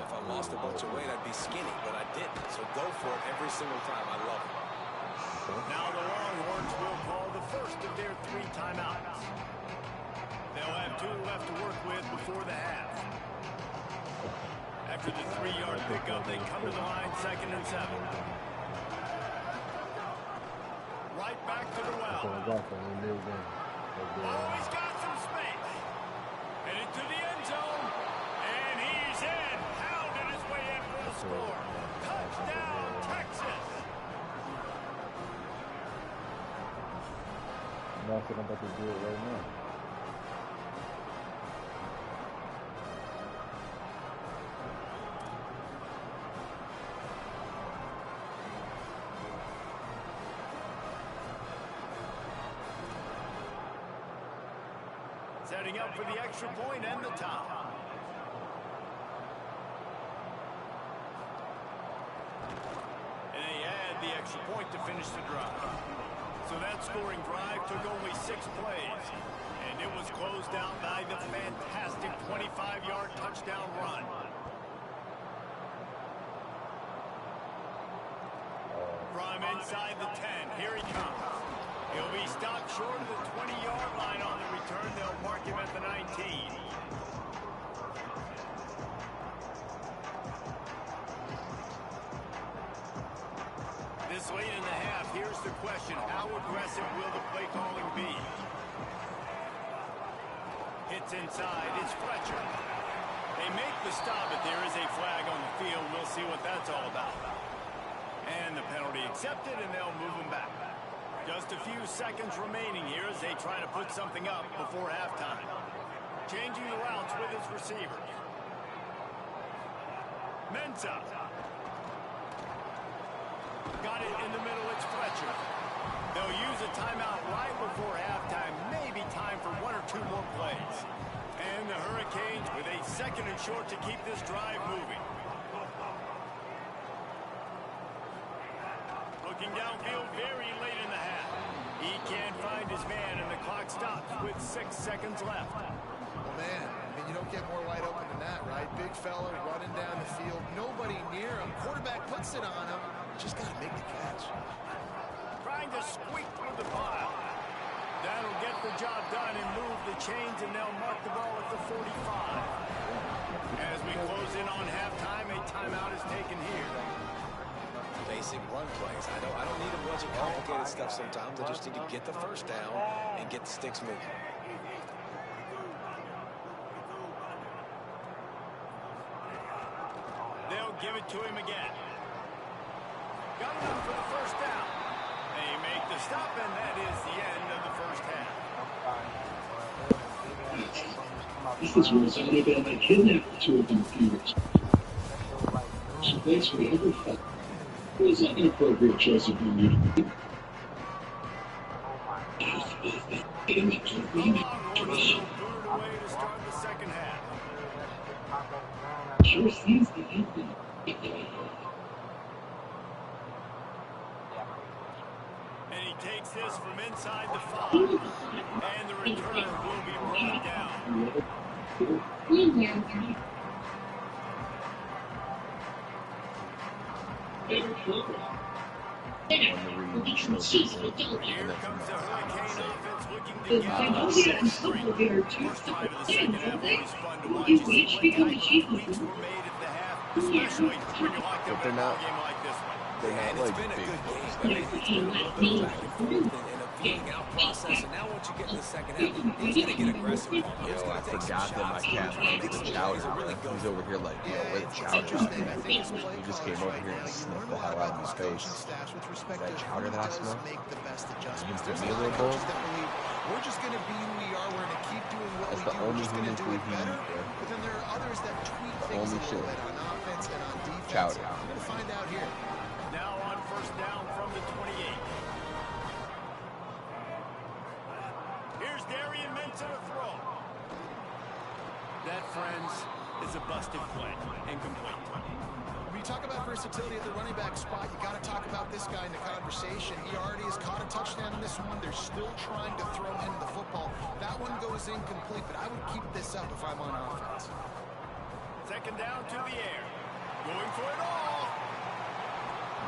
If I lost a bunch of weight, I'd be skinny, but I didn't. So go for it every single time. I love it. Now the Longhorns will call the first of their 3 timeouts. They'll have 2 left to work with before the half. After the 3-yard pickup, they come to the line 2nd and 7. Right back to the well. Oh, he's got some space. Headed to the end zone. And he's in. Pounded his way in for the score. Touchdown, Texas. That's what I'm about to do it right now. Setting up for the extra point and the top. And they add the extra point to finish the drive. So that scoring drive took only 6 plays. And it was closed out by the fantastic 25-yard touchdown run. From inside the 10, here he comes. He'll be stopped short of the 20-yard line on the return. They'll mark him at the 19. This late in the half, here's the question. How aggressive will the play calling be? Hits inside. It's Fletcher. They make the stop, but there is a flag on the field. We'll see what that's all about. And the penalty accepted, and they'll move him back. Just a few seconds remaining here as they try to put something up before halftime. Changing the routes with his receivers. Mensa. Got it in the middle, it's Fletcher. They'll use a timeout right before halftime. Maybe time for 1 or 2 more plays. And the Hurricanes with a 2nd and short to keep this drive moving. Looking downfield very late in the half. He can't find his man, and the clock stops with 6 seconds left. Well, man, I mean, you don't get more wide open than that, right? Big fella running down the field, nobody near him. Quarterback puts it on him. Just got to make the catch. Trying to squeak through the pile. That'll get the job done and move the chains, and they'll mark the ball at the 45. As we close in on halftime, a timeout is taken here. Basic run plays. I don't need a bunch of complicated stuff sometimes. I just need to get the first down and get the sticks moving. They'll give it to him again. Got enough for the first down. They make the stop, and that is the end of the first half. This is where somebody been like kidnapped 2 of them computers. She basically every fuck. It was like an appropriate choice of being Sure seems to be. And he takes this from inside the 5. And the return will be brought down. Here comes the Hurricane offense looking to get on the first drive of the second half was fun to watch. You see what kind of tweaks were made at the half, especially when you locked up in a game like this one. And it's been a good game. I mean, it's been a little bit back and forth and a feeling out process. And now once you get in the second half, he's going to get aggressive. Yo, I forgot that my cat likes the chowder. He's over here like, yo, where the chowder at? He just came over here and sniffed the hell out of his face. Is that chowder that I smell? You can put me a little bowl? We're just going to be who we are. We're going to keep doing what we do. We're just going to do it better. But then there are others that tweak things a little bit on offense and on defense. Chowder. We're going to find out here. Now on first down from the 28. Here's Darian Mensah to throw. That, friends, is a busted play. Incomplete. When you talk about versatility at the running back spot, you got to talk about this guy in the conversation. He already has caught a touchdown in this one. They're still trying to throw him the football. That one goes incomplete, but I would keep this up if I'm on offense. Second down to the air. Going for it all.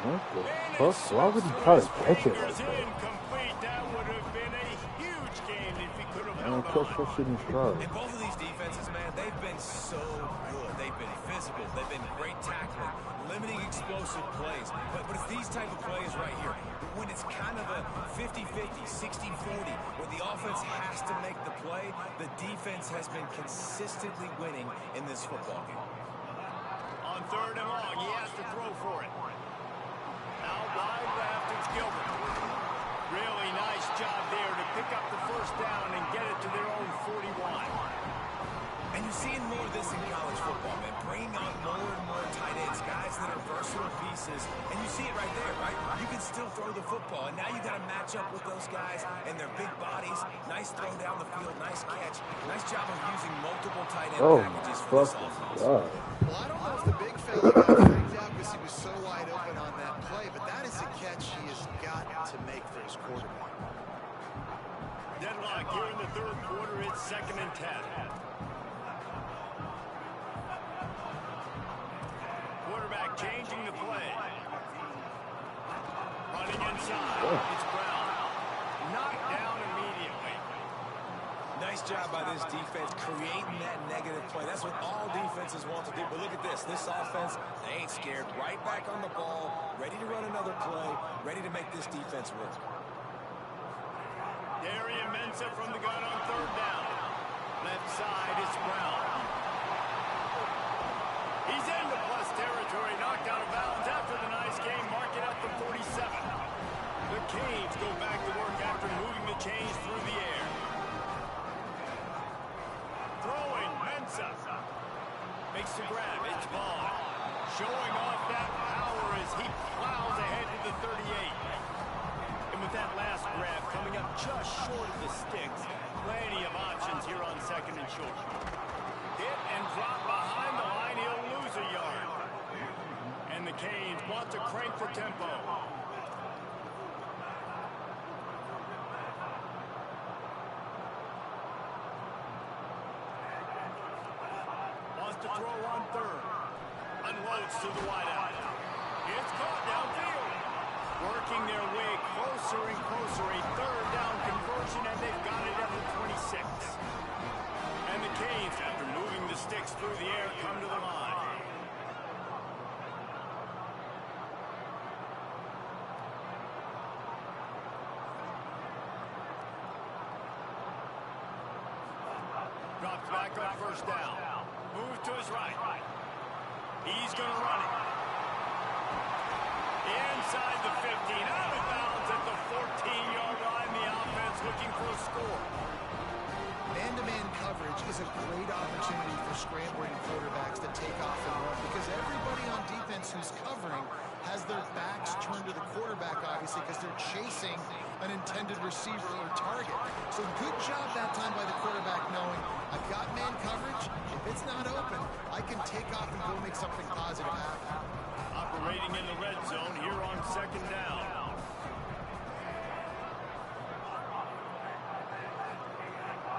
What the fuck? Why would he try to catch it like that? Incomplete. That would have been a huge game if he could have I don't catch that shit in stride. And both of these defenses, man, they've been so good. They've been physical. They've been great tackling, limiting explosive plays. But it's these type of plays right here. When it's kind of a 50-50, 60-40, where the offense has to make the play, the defense has been consistently winning in this football game. On third and long, he has to throw for it. Out wide left, it's Gilbert. Really nice job there to pick up the first down and get it to their own 41. And you're seeing more of this in college football, man. Bringing on more and more tight ends, guys that are versatile pieces. And you see it right there, right? You can still throw the football, and now you got to match up with those guys and their big bodies. Nice throw down the field, nice catch. Nice job of using multiple tight end packages for this offense. Well, I don't know if the big fella got freaked out because he was so wide open on that play, but that is a catch he has got to make for his quarterback. Deadlock here in the third quarter. It's 2nd and 10. Quarterback changing the play. Running inside. It's Brown. Knocked down immediately. Nice job by this defense creating that negative play. That's what all defenses want to do. But look at this. This offense, they ain't scared. Right back on the ball, ready to run another play, ready to make this defense work. Darian Mensah from the gun on third down. Left side is Brown. He's into plus territory, knocked out of bounds after the nice game. Mark it at the 47. The Canes go back to work after moving the chains through the air. Throwing, Mensah. Makes the grab, it's Vaughn. Showing off that power as he plows ahead to the 38. And with that last grab coming up just short of the sticks, plenty of options here on 2nd and short. Hit and drop behind the line, he'll lose a yard. And the Canes want to crank the tempo. Wants to throw on third. Unloads to the wideout. It's caught downfield. Working their way closer and closer. A third down conversion, and they've got it at the 26. And the Canes, after moving the sticks through the air, come to the line. Drops back on first down. Moves to his right. He's going to run it. Inside the 15. Out of bounds at the 14-yard line. The offense looking for a score. Man-to-man coverage is a great opportunity for scrambling quarterbacks to take off and run because everybody on defense who's covering has their backs turned to the quarterback, obviously, because they're chasing an intended receiver or target. So good job that time by the quarterback knowing I've got man coverage. If it's not open, I can take off and go make something positive happen. Operating in the red zone here on second down.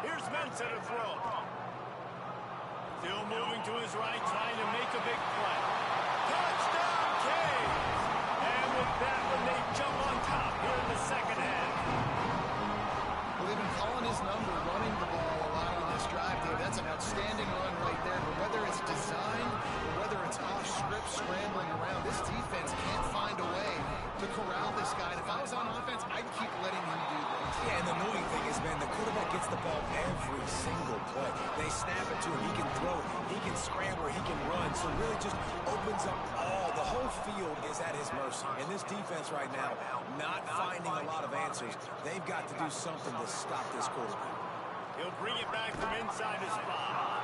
Here's Mensa to throw. Still moving to his right, trying to make a big play. Touchdown, Canes! And with that one, they jump on top here in the second half. Well, they've been calling his number, running the ball a lot on this drive, Dave. That's an outstanding run right there. But whether it's designed or whether it's off script, scrambling around, this defense can't find a way to corral this guy. And if I was on offense, I'd keep letting him do this. Yeah, and the annoying thing is, man, the quarterback gets the ball every single play. They snap it to him. He can throw it. He can scramble. He can run. So it really just opens up the whole field is at his mercy. And this defense right now, not finding a lot of answers. They've got to do something to stop this quarterback. He'll bring it back from inside his spot.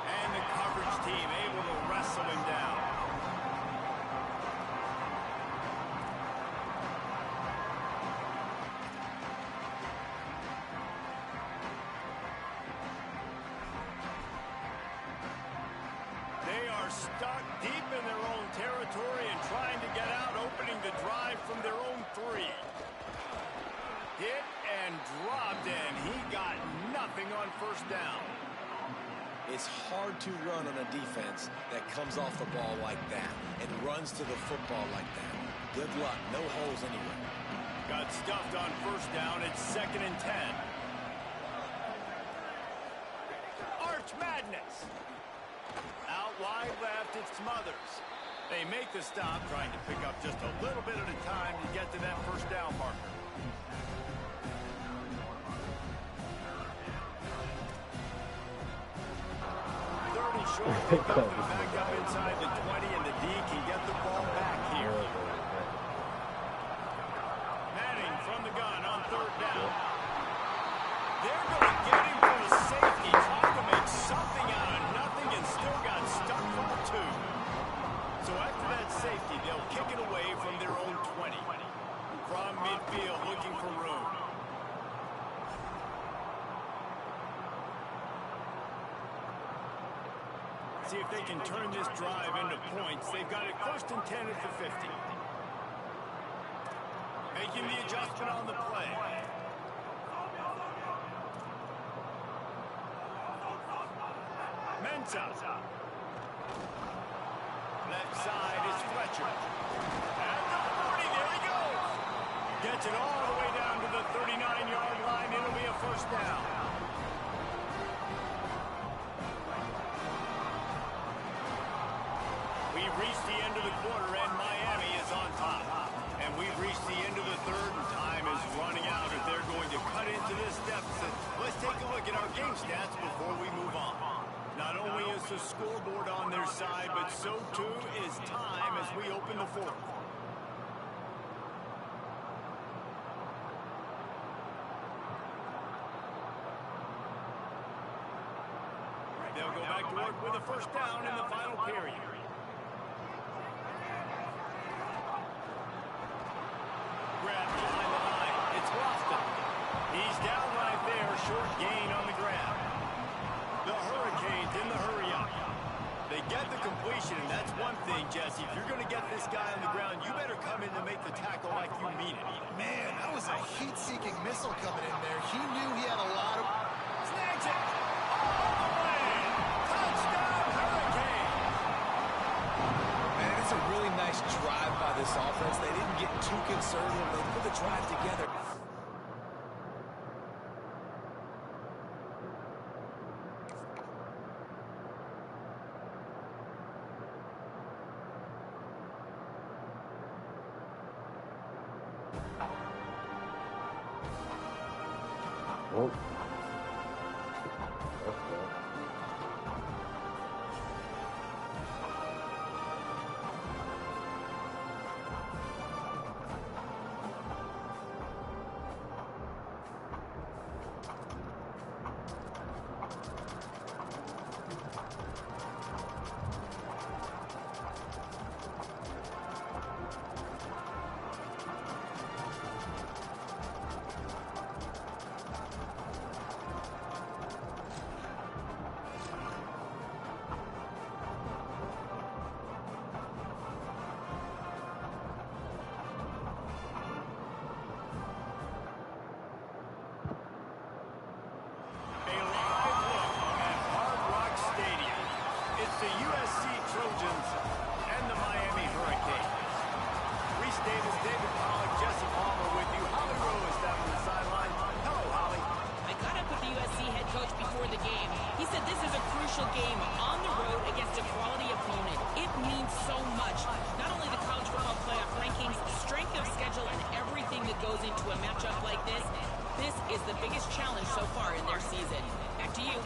And the coverage team able to wrestle him down. They are stuck deep in their own territory and trying to get out, opening the drive from their own 3. Hit and dropped, and he got nothing on first down. It's hard to run on a defense that comes off the ball like that and runs to the football like that. Good luck. No holes anywhere. Got stuffed on first down. It's 2nd and 10. Arch Madness. Out wide left, it's Smothers. They make the stop, trying to pick up just a little bit at a time to get to that first down marker. Short pickup and back up inside the 20, and the D can get the ball back here. Manning from the gun on third down. They're going to get him for the safety, trying to make something out of nothing and still got stuck for the 2. So after that safety, they'll kick it away from their own 20. From midfield, looking for room. See if they can turn this drive into points. They've got it 1st and 10 at the 50. Making the adjustment on the play. Mensa. Left side is Fletcher. At the 40, there he goes. Gets it all the way down to the 39-yard line. It'll be a first down. We've reached the end of the quarter, and Miami is on top. And we've reached the end of the third, and time is running out if they're going to cut into this deficit. Let's take a look at our game stats before we move on. Not only is the scoreboard on their side, but so too is time as we open the fourth. They'll go back to work with a first down in the final period. Grab behind the line. It's Lofton. He's down right there. Short gain on the grab. The Hurricanes in the hurry-up. They get the completion, and that's one thing, Jesse. If you're going to get this guy on the ground, you better come in to make the tackle like you mean it. Man, that was a heat-seeking missile coming in there. He knew he had a lot of... Snags it! All the way! Touchdown, Hurricanes! Man, it's a really nice drive by the this offense. They didn't get too conservative. They put the drive together. Oh. The USC Trojans and the Miami Hurricanes. Reese Davis, David Pollack, Jesse Palmer with you. Holly Rowe is down on the sideline. Hello, Holly. I caught up with the USC head coach before the game. He said this is a crucial game on the road against a quality opponent. It means so much. Not only the college football playoff rankings, strength of schedule, and everything that goes into a matchup like this. This is the biggest challenge so far in their season. Back to you.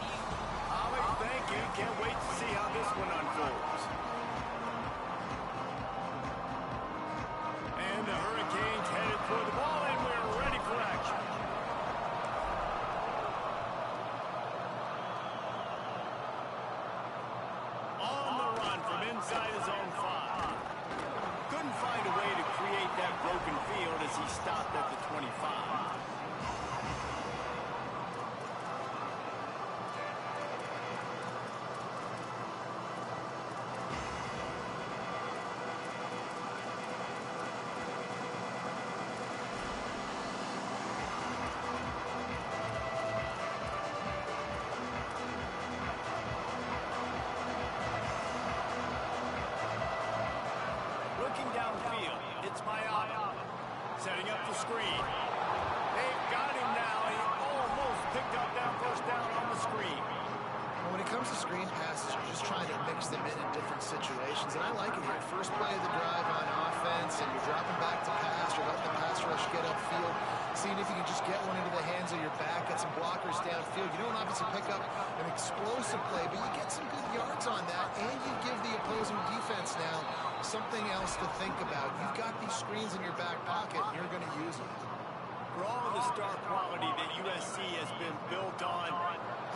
Holly, thank you. Can't wait to see how this one unfolds. And the Hurricanes headed for the ball, and we're ready for action. On the run from inside his own 5. Couldn't find a way to create that broken field as he stopped at the 25. Setting up the screen. They've got him now. He almost picked up that first down on the screen. Well, when it comes to screen passes, you're just trying to mix them in different situations. And I like it here. First play of the drive on offense, and you're dropping back to pass. You're letting the pass rush get upfield. Seeing if you can just get one into the hands of your back, get some blockers downfield. You don't obviously pick up an explosive play, but you get some good yards on that, and you give the opposing defense now something else to think about. You've got these screens in your back pocket, and you're going to use them. For all the star quality that USC has been built on,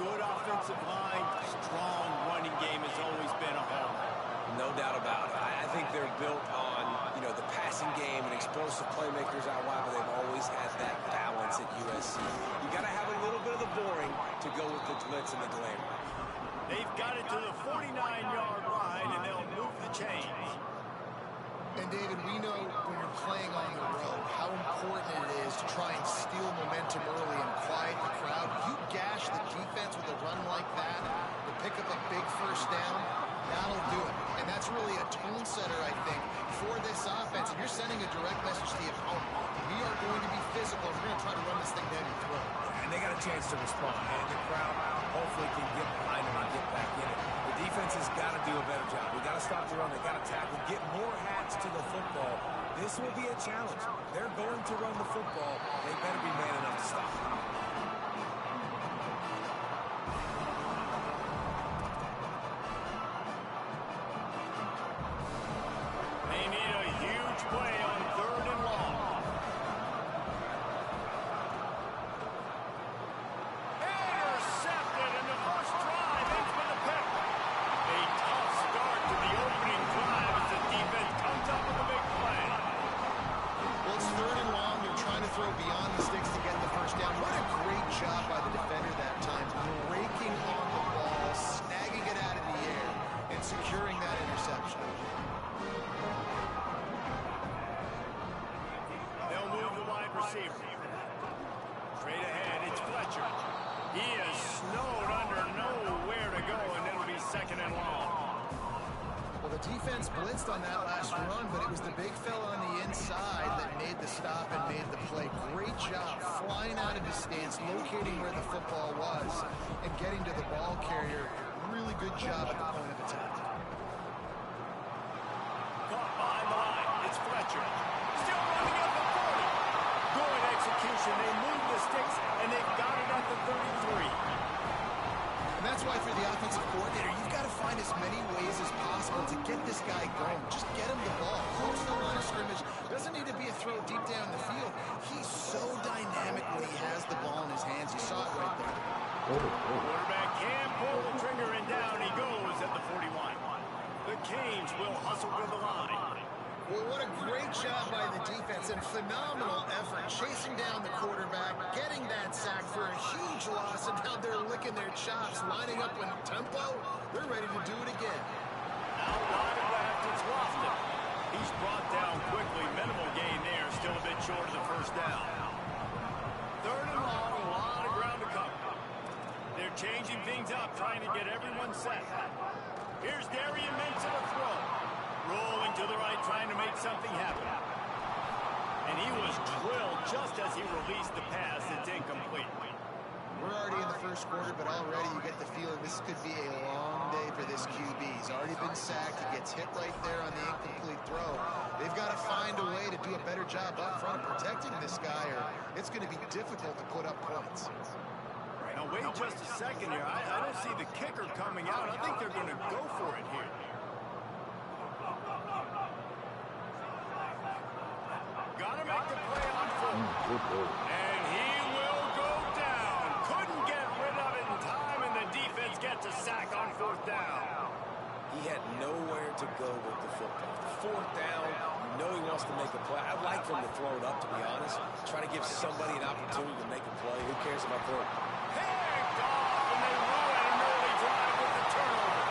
good offensive line, strong running game has always been a hallmark. No doubt about it. I think they're built on, the passing game and explosive playmakers out wide, but they've always had that balance at USC. You got to have a little bit of the boring to go with the glitz and the glamour. They've got it to the 49-yard line, and they'll move the chains. And David, we know when you're playing on the road how important it is to try and steal momentum early and quiet the crowd. You gash the defense with a run like that to pick up a big first down, that'll do it. And that's really a tone setter, I think, for this offense. And you're sending a direct message to the opponent. We are going to be physical. We're going to try to run this thing down your throat. And they got a chance to respond. And the crowd hopefully can get behind them and get back in it. The defense has got to do a better job. We got to stop the run. They got to tackle, get more hats to the football. This will be a challenge. They're going to run the football. They better be man enough to stop it. They need a huge play on 3rd and long. Intercepted in the first drive. Ends with a pick. A tough start to the opening drive as the defense comes up with a big play. Well, it's 3rd and long. They're trying to throw beyond the sticks to get the first down. What a defense blitzed on that last run, but it was the big fella on the inside that made the stop and made the play. Great job flying out of his stance, locating where the football was, and getting to the ball carrier. Really good job at the point of attack. Caught behind the line. It's Fletcher. Still running at the 40. Good execution. They move the sticks, and they've got it at the 33. And that's why for the offensive coordinator, you've got to find as many ways as possible to get this guy going. Just get him the ball. Close to the line of scrimmage. Doesn't need to be a throw deep down the field. He's so dynamic when he has the ball in his hands. You saw it right there. Quarterback can pull the trigger, and down he goes at the 41. The Canes will hustle to the line. Well, what a great job by the defense and phenomenal effort chasing down the quarterback, getting that sack for a huge loss, and now they're licking their chops, lining up in tempo. They're ready to do it again. Out wide left, it's Lofton. He's brought down quickly. Minimal gain there, still a bit short of the first down. Third and long, a lot of ground to cover. They're changing things up, trying to get everyone set. Here's Darian Mintz to throw. Rolling to the right, trying to make something happen. And he was drilled just as he released the pass. It's incomplete. We're already in the first quarter, but already you get the feeling this could be a long day for this QB. He's already been sacked. He gets hit right there on the incomplete throw. They've got to find a way to do a better job up front of protecting this guy, or it's going to be difficult to put up points. Now, wait just a second here. I don't see the kicker coming out. I think they're going to go for it here. Gotta make the play on foot. And he will go down. Couldn't get rid of it in time, and the defense gets a sack on fourth down. He had nowhere to go with the football. Fourth down, you know he wants to make a play. I'd like for him to throw it up, to be honest. Try to give somebody an opportunity to make a play. Who cares about throwing it? Picked off, and they ruin an early drive with the turnover.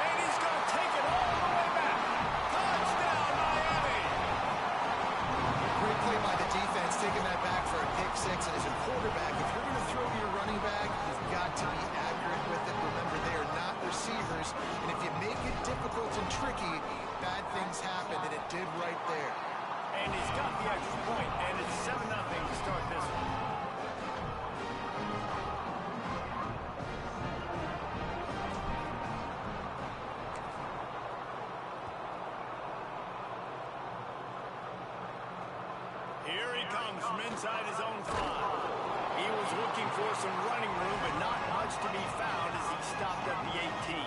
And he's going to take it all the way back. Touchdown, Miami. Great play by the defense, taking that back for a pick six. And as a quarterback, if you're going to throw to your running back, you've got to be accurate with it. Remember, they are not receivers. And if you make it difficult and tricky, bad things happen, and it did right there. And he's got the extra point, and it's 7-0 to start this one. Here he comes from inside his own 5. He was looking for some running room, but not much to be found as he stopped at the 18.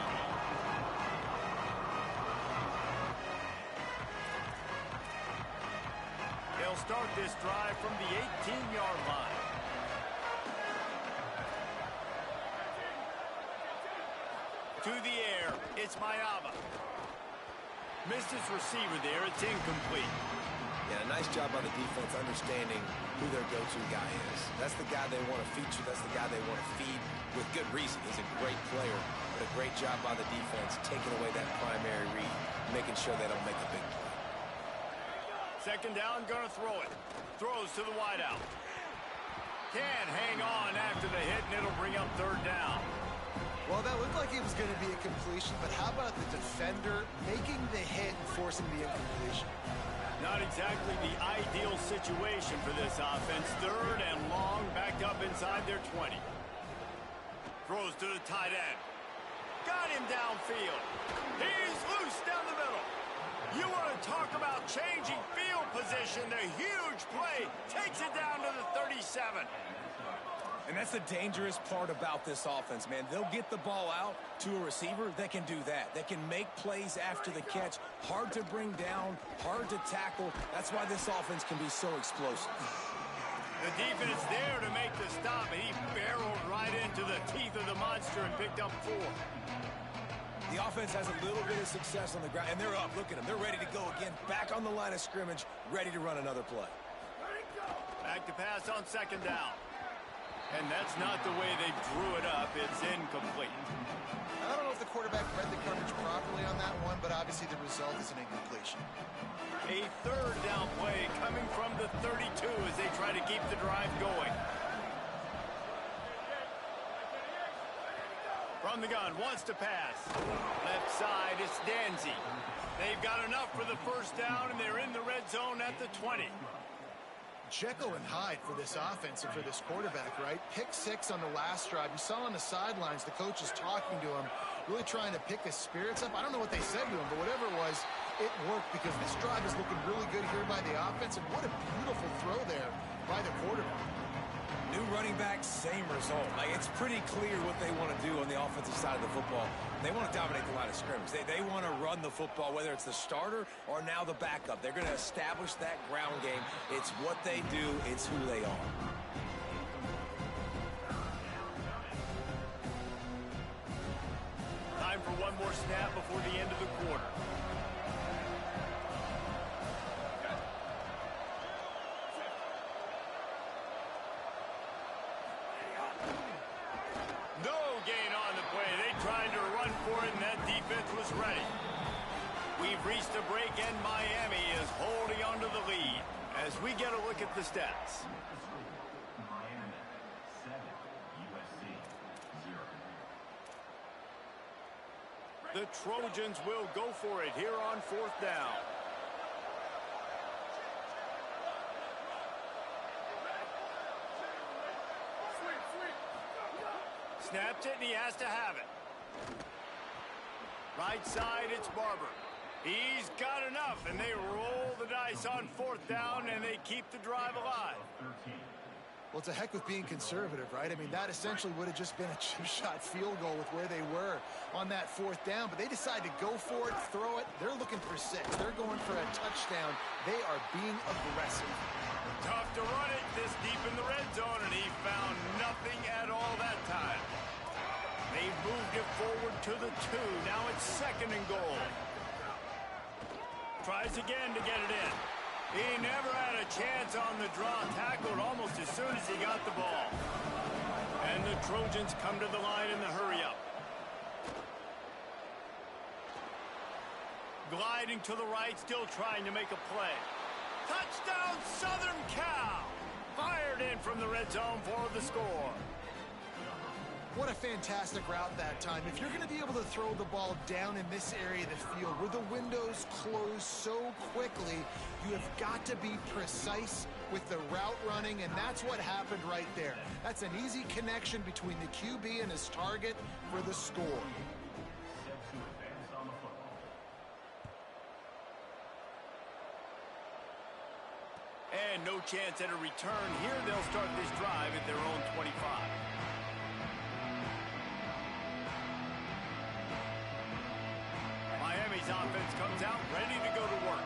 They'll start this drive from the 18-yard line. To the air, it's Mayava. Missed his receiver there, it's incomplete. Yeah, nice job by the defense understanding who their go-to guy is. That's the guy they want to feature. That's the guy they want to feed with good reason. He's a great player, but a great job by the defense taking away that primary read, making sure they don't make a big play. Second down, gonna throw it. Throws to the wideout. Can't hang on after the hit, and it'll bring up third down. Well, that looked like it was going to be a completion, but how about the defender making the hit and forcing the incompletion? Not exactly the ideal situation for this offense. Third and long, backed up inside their 20. Throws to the tight end. Got him downfield. He's loose down the middle. You want to talk about changing field position. The huge play takes it down to the 37. And that's the dangerous part about this offense, man. They'll get the ball out to a receiver that can do that. That can make plays after the catch. Hard to bring down, hard to tackle. That's why this offense can be so explosive. The defense there to make the stop, and he barreled right into the teeth of the monster and picked up 4. The offense has a little bit of success on the ground, and they're up. Look at them. They're ready to go again. Back on the line of scrimmage, ready to run another play. Back to pass on second down. And that's not the way they drew it up. It's incomplete. I don't know if the quarterback read the coverage properly on that one, but obviously the result is an incompletion. A third down play coming from the 32 as they try to keep the drive going. From the gun, wants to pass. Left side, it's Danzy. They've got enough for the first down, and they're in the red zone at the 20. Jekyll and Hyde for this offense and for this quarterback, right? Pick 6 on the last drive. You saw on the sidelines the coach is talking to him, really trying to pick his spirits up. I don't know what they said to him, but whatever it was, it worked because this drive is looking really good here by the offense, and what a beautiful throw there by the quarterback. New running back, same result. Like, it's pretty clear what they want to do on the offensive side of the football. They want to dominate the line of scrimmage. They want to run the football, whether it's the starter or now the backup. They're going to establish that ground game. It's what they do. It's who they are. Time for one more snap before the end of the quarter. For it, and that defense was ready. We've reached a break, and Miami is holding on to the lead as we get a look at the stats. Miami 7, USC 0. The Trojans will go for it here on 4th down. Snapped it, and he has to have it. Right side, it's Barber. He's got enough, and they roll the dice on 4th down, and they keep the drive alive. Well, it's a heck of being conservative, right? I mean, that essentially would have just been a chip-shot field goal with where they were on that 4th down, but they decide to go for it, throw it. They're looking for 6. They're going for a touchdown. They are being aggressive. Tough to run it this deep in the red zone, and he found nothing at all that time. They've moved it forward to the 2. Now it's 2nd and goal. Tries again to get it in. He never had a chance on the draw. Tackled almost as soon as he got the ball. And the Trojans come to the line in the hurry-up. Gliding to the right, still trying to make a play. Touchdown, Southern Cal! Fired in from the red zone for the score. What a fantastic route that time. If you're going to be able to throw the ball down in this area of the field where the windows close so quickly, you have got to be precise with the route running, and that's what happened right there. That's an easy connection between the QB and his target for the score. And no chance at a return here. They'll start this drive at their own 25. Miami's offense comes out ready to go to work.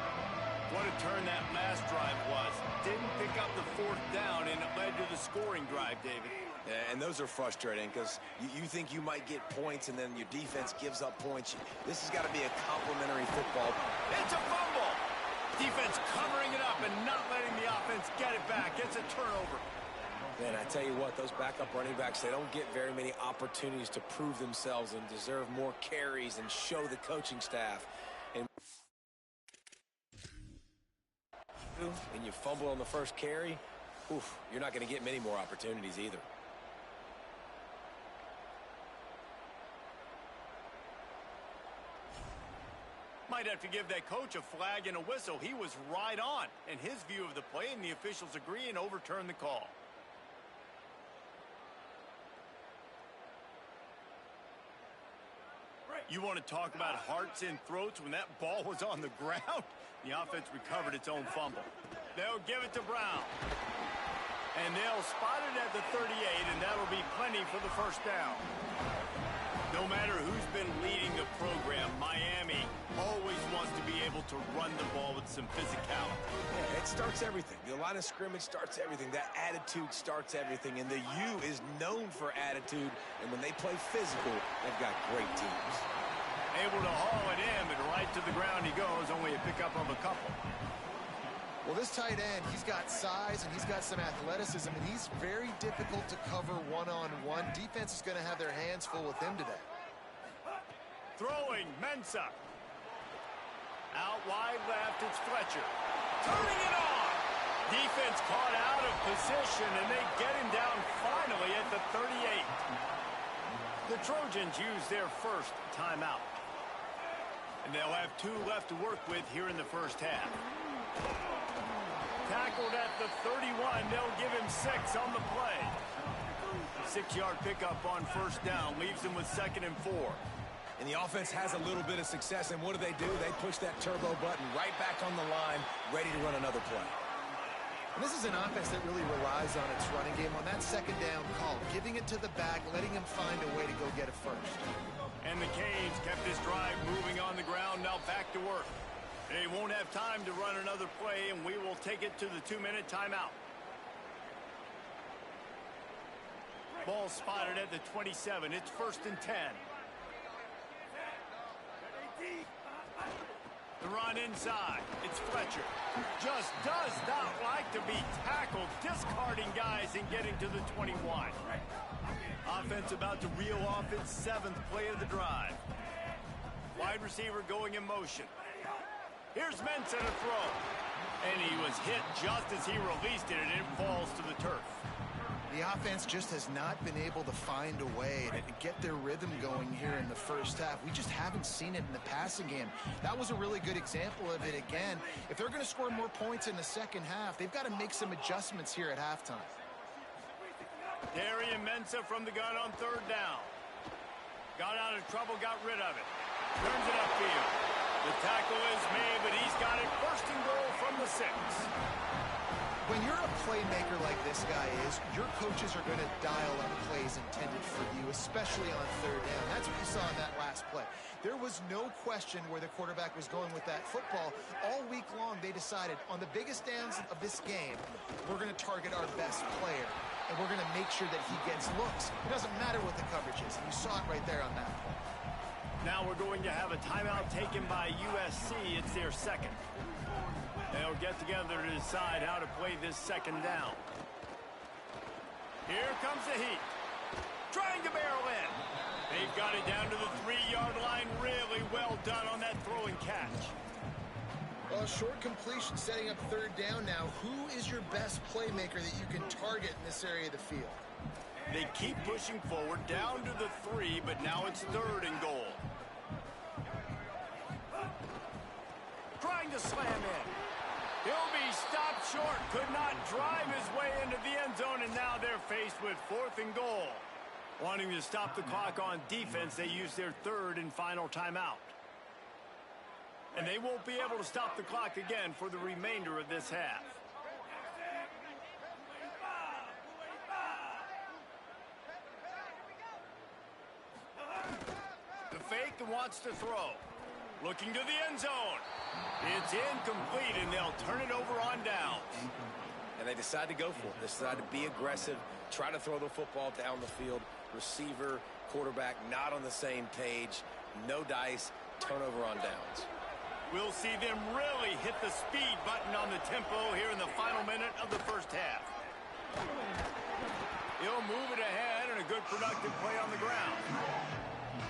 What a turn that last drive was. Didn't pick up the 4th down, and it led to the scoring drive, David. Yeah, and those are frustrating because you think you might get points, and then your defense gives up points. This has got to be a complimentary football. It's a fumble! Defense covering it up and not letting the offense get it back. It's a turnover. Man, I tell you what, those backup running backs, they don't get very many opportunities to prove themselves and deserve more carries and show the coaching staff. And you fumble on the first carry, oof, you're not going to get many more opportunities either. Might have to give that coach a flag and a whistle. He was right on in his view of the play, and the officials agree and overturn the call. You want to talk about hearts and throats when that ball was on the ground? The offense recovered its own fumble. They'll give it to Brown. And they'll spot it at the 38, and that'll be plenty for the first down. No matter who's been leading the program, Miami always wants to be able to run the ball with some physicality. Yeah, it starts everything. The line of scrimmage starts everything. That attitude starts everything. And the U is known for attitude. And when they play physical, they've got great teams. Able to haul it in, but right to the ground he goes, only a pickup of a couple. Well, this tight end, he's got size and he's got some athleticism, and he's very difficult to cover one-on-one. Defense is going to have their hands full with him today. Throwing, Mensah. Out wide left, it's Fletcher. Turning it on! Defense caught out of position, and they get him down finally at the 38. The Trojans use their first timeout. And they'll have 2 left to work with here in the first half. Tackled at the 31. They'll give him 6 on the play. 6-yard pickup on first down. Leaves them with 2nd and 4. And the offense has a little bit of success, and what do? They push that turbo button right back on the line, ready to run another play. And this is an offense that really relies on its running game on that 2nd down call, giving it to the back, letting him find a way to go get it first. And the Canes kept this drive moving on the ground, now back to work. They won't have time to run another play, and we will take it to the 2-minute timeout. Ball spotted at the 27. It's 1st and 10. The run inside. It's Fletcher. Just does not like to be tackled, discarding guys and getting to the 21. Offense about to reel off its 7th play of the drive. Wide receiver going in motion. Here's Mensah to throw. And he was hit just as he released it, and it falls to the turf. The offense just has not been able to find a way to get their rhythm going here in the first half. We just haven't seen it in the passing game. That was a really good example of it again. If they're going to score more points in the second half, they've got to make some adjustments here at halftime. Darian Mensah from the gun on 3rd down. Got out of trouble, got rid of it. Turns it upfield. The tackle is made, but he's got it 1st and goal from the 6. When you're a playmaker like this guy is, your coaches are going to dial up plays intended for you, especially on 3rd down. That's what you saw in that last play. There was no question where the quarterback was going with that football. All week long, they decided on the biggest downs of this game, we're going to target our best player, and we're going to make sure that he gets looks. It doesn't matter what the coverage is, and you saw it right there on that play. Now we're going to have a timeout taken by USC. It's their 2nd. They'll get together to decide how to play this 2nd down. Here comes the heat. Trying to barrel in. They've got it down to the 3-yard line. Really well done on that throw and catch. Well, a short completion setting up 3rd down now. Who is your best playmaker that you can target in this area of the field? They keep pushing forward down to the 3, but now it's 3rd and goal. Trying to slam in. He'll be stopped short. Could not drive his way into the end zone, and now they're faced with 4th and goal. Wanting to stop the clock on defense, they use their 3rd and final timeout. And they won't be able to stop the clock again for the remainder of this half. The fake wants to throw. Looking to the end zone. It's incomplete, and they'll turn it over on downs. And they decide to go for it. They decide to be aggressive, try to throw the football down the field. Receiver, quarterback, not on the same page. No dice, turnover on downs. We'll see them really hit the speed button on the tempo here in the final minute of the first half. He'll move it ahead, and a good productive play on the ground.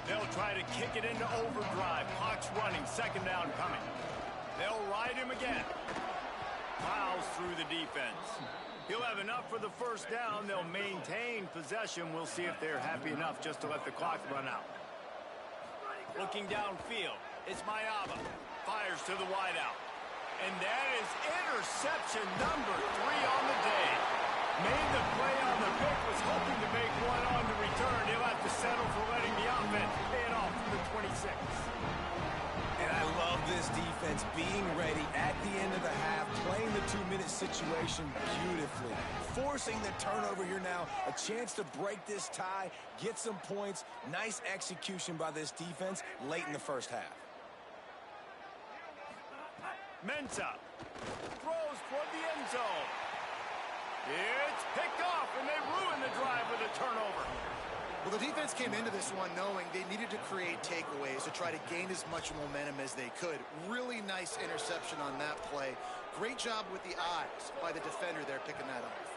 They'll try to kick it into overdrive. Clock's running, 2nd down coming. They'll ride him again. Plows through the defense. He'll have enough for the 1st down. They'll maintain possession. We'll see if they're happy enough just to let the clock run out. Looking downfield, it's Mayaba. Fires to the wideout. And that is interception number 3 on the day. Made the play on the pick, was hoping to make one on the return. He'll have to settle for letting the offense pay it off from the 26. And I love this defense being ready at the end of the half, playing the 2-minute situation beautifully. Forcing the turnover here now, a chance to break this tie, get some points. Nice execution by this defense late in the first half. Mensah throws toward the end zone. It's picked off, and they ruin the drive with a turnover. Well, the defense came into this one knowing they needed to create takeaways to try to gain as much momentum as they could. Really nice interception on that play. Great job with the eyes by the defender there picking that off.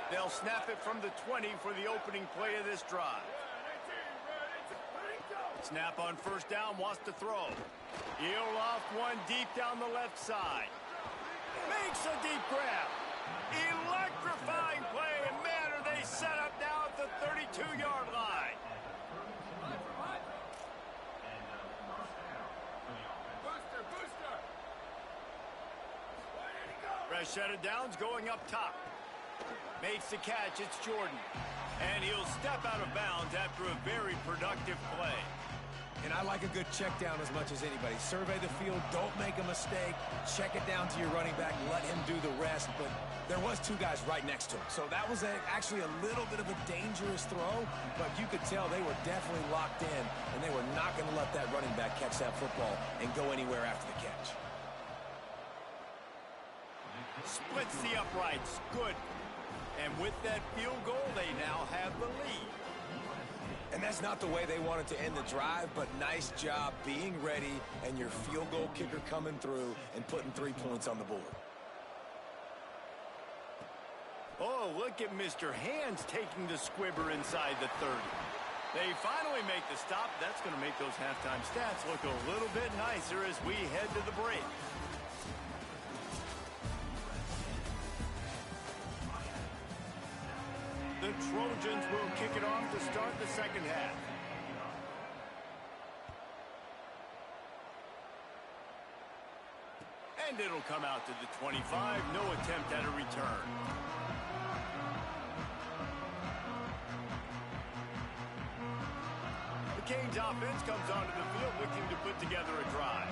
They'll snap it from the 20 for the opening play of this drive. Snap on 1st down, wants to throw. He'll loft one deep down the left side. Makes a deep grab. Electrifying play, and man, are they set up now at the 32-yard line. A set of downs going up top. Makes the catch. It's Jordan. And he'll step out of bounds after a very productive play. And I like a good check down as much as anybody. Survey the field, don't make a mistake, check it down to your running back, let him do the rest. But there was two guys right next to him. So that was actually a little bit of a dangerous throw, but you could tell they were definitely locked in, and they were not going to let that running back catch that football and go anywhere after the catch. Splits the uprights. Good. And with that field goal, they now have the lead. And that's not the way they wanted to end the drive, but nice job being ready and your field goal kicker coming through and putting 3 points on the board. Oh, look at Mr. Hands taking the squibber inside the 30. They finally make the stop. That's going to make those halftime stats look a little bit nicer as we head to the break. The Trojans will kick it off to start the second half. And it'll come out to the 25. No attempt at a return. The Canes offense comes onto the field looking to put together a drive.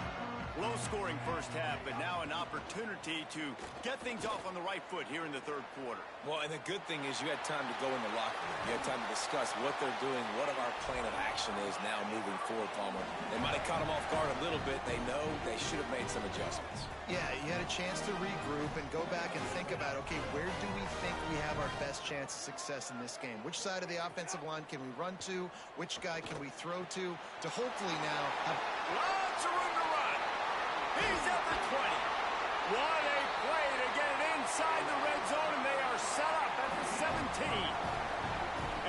Low-scoring first half, but now an opportunity to get things off on the right foot here in the third quarter. Well, and the good thing is you had time to go in the locker room. You had time to discuss what they're doing, what our plan of action is now moving forward, Palmer. They might have caught them off guard a little bit. They know they should have made some adjustments. Yeah, you had a chance to regroup and go back and think about, okay, where do we think we have our best chance of success in this game? Which side of the offensive line can we run to? Which guy can we throw to hopefully now have lots of room to run. He's at the 20. What a play to get it inside the red zone, and they are set up at the 17.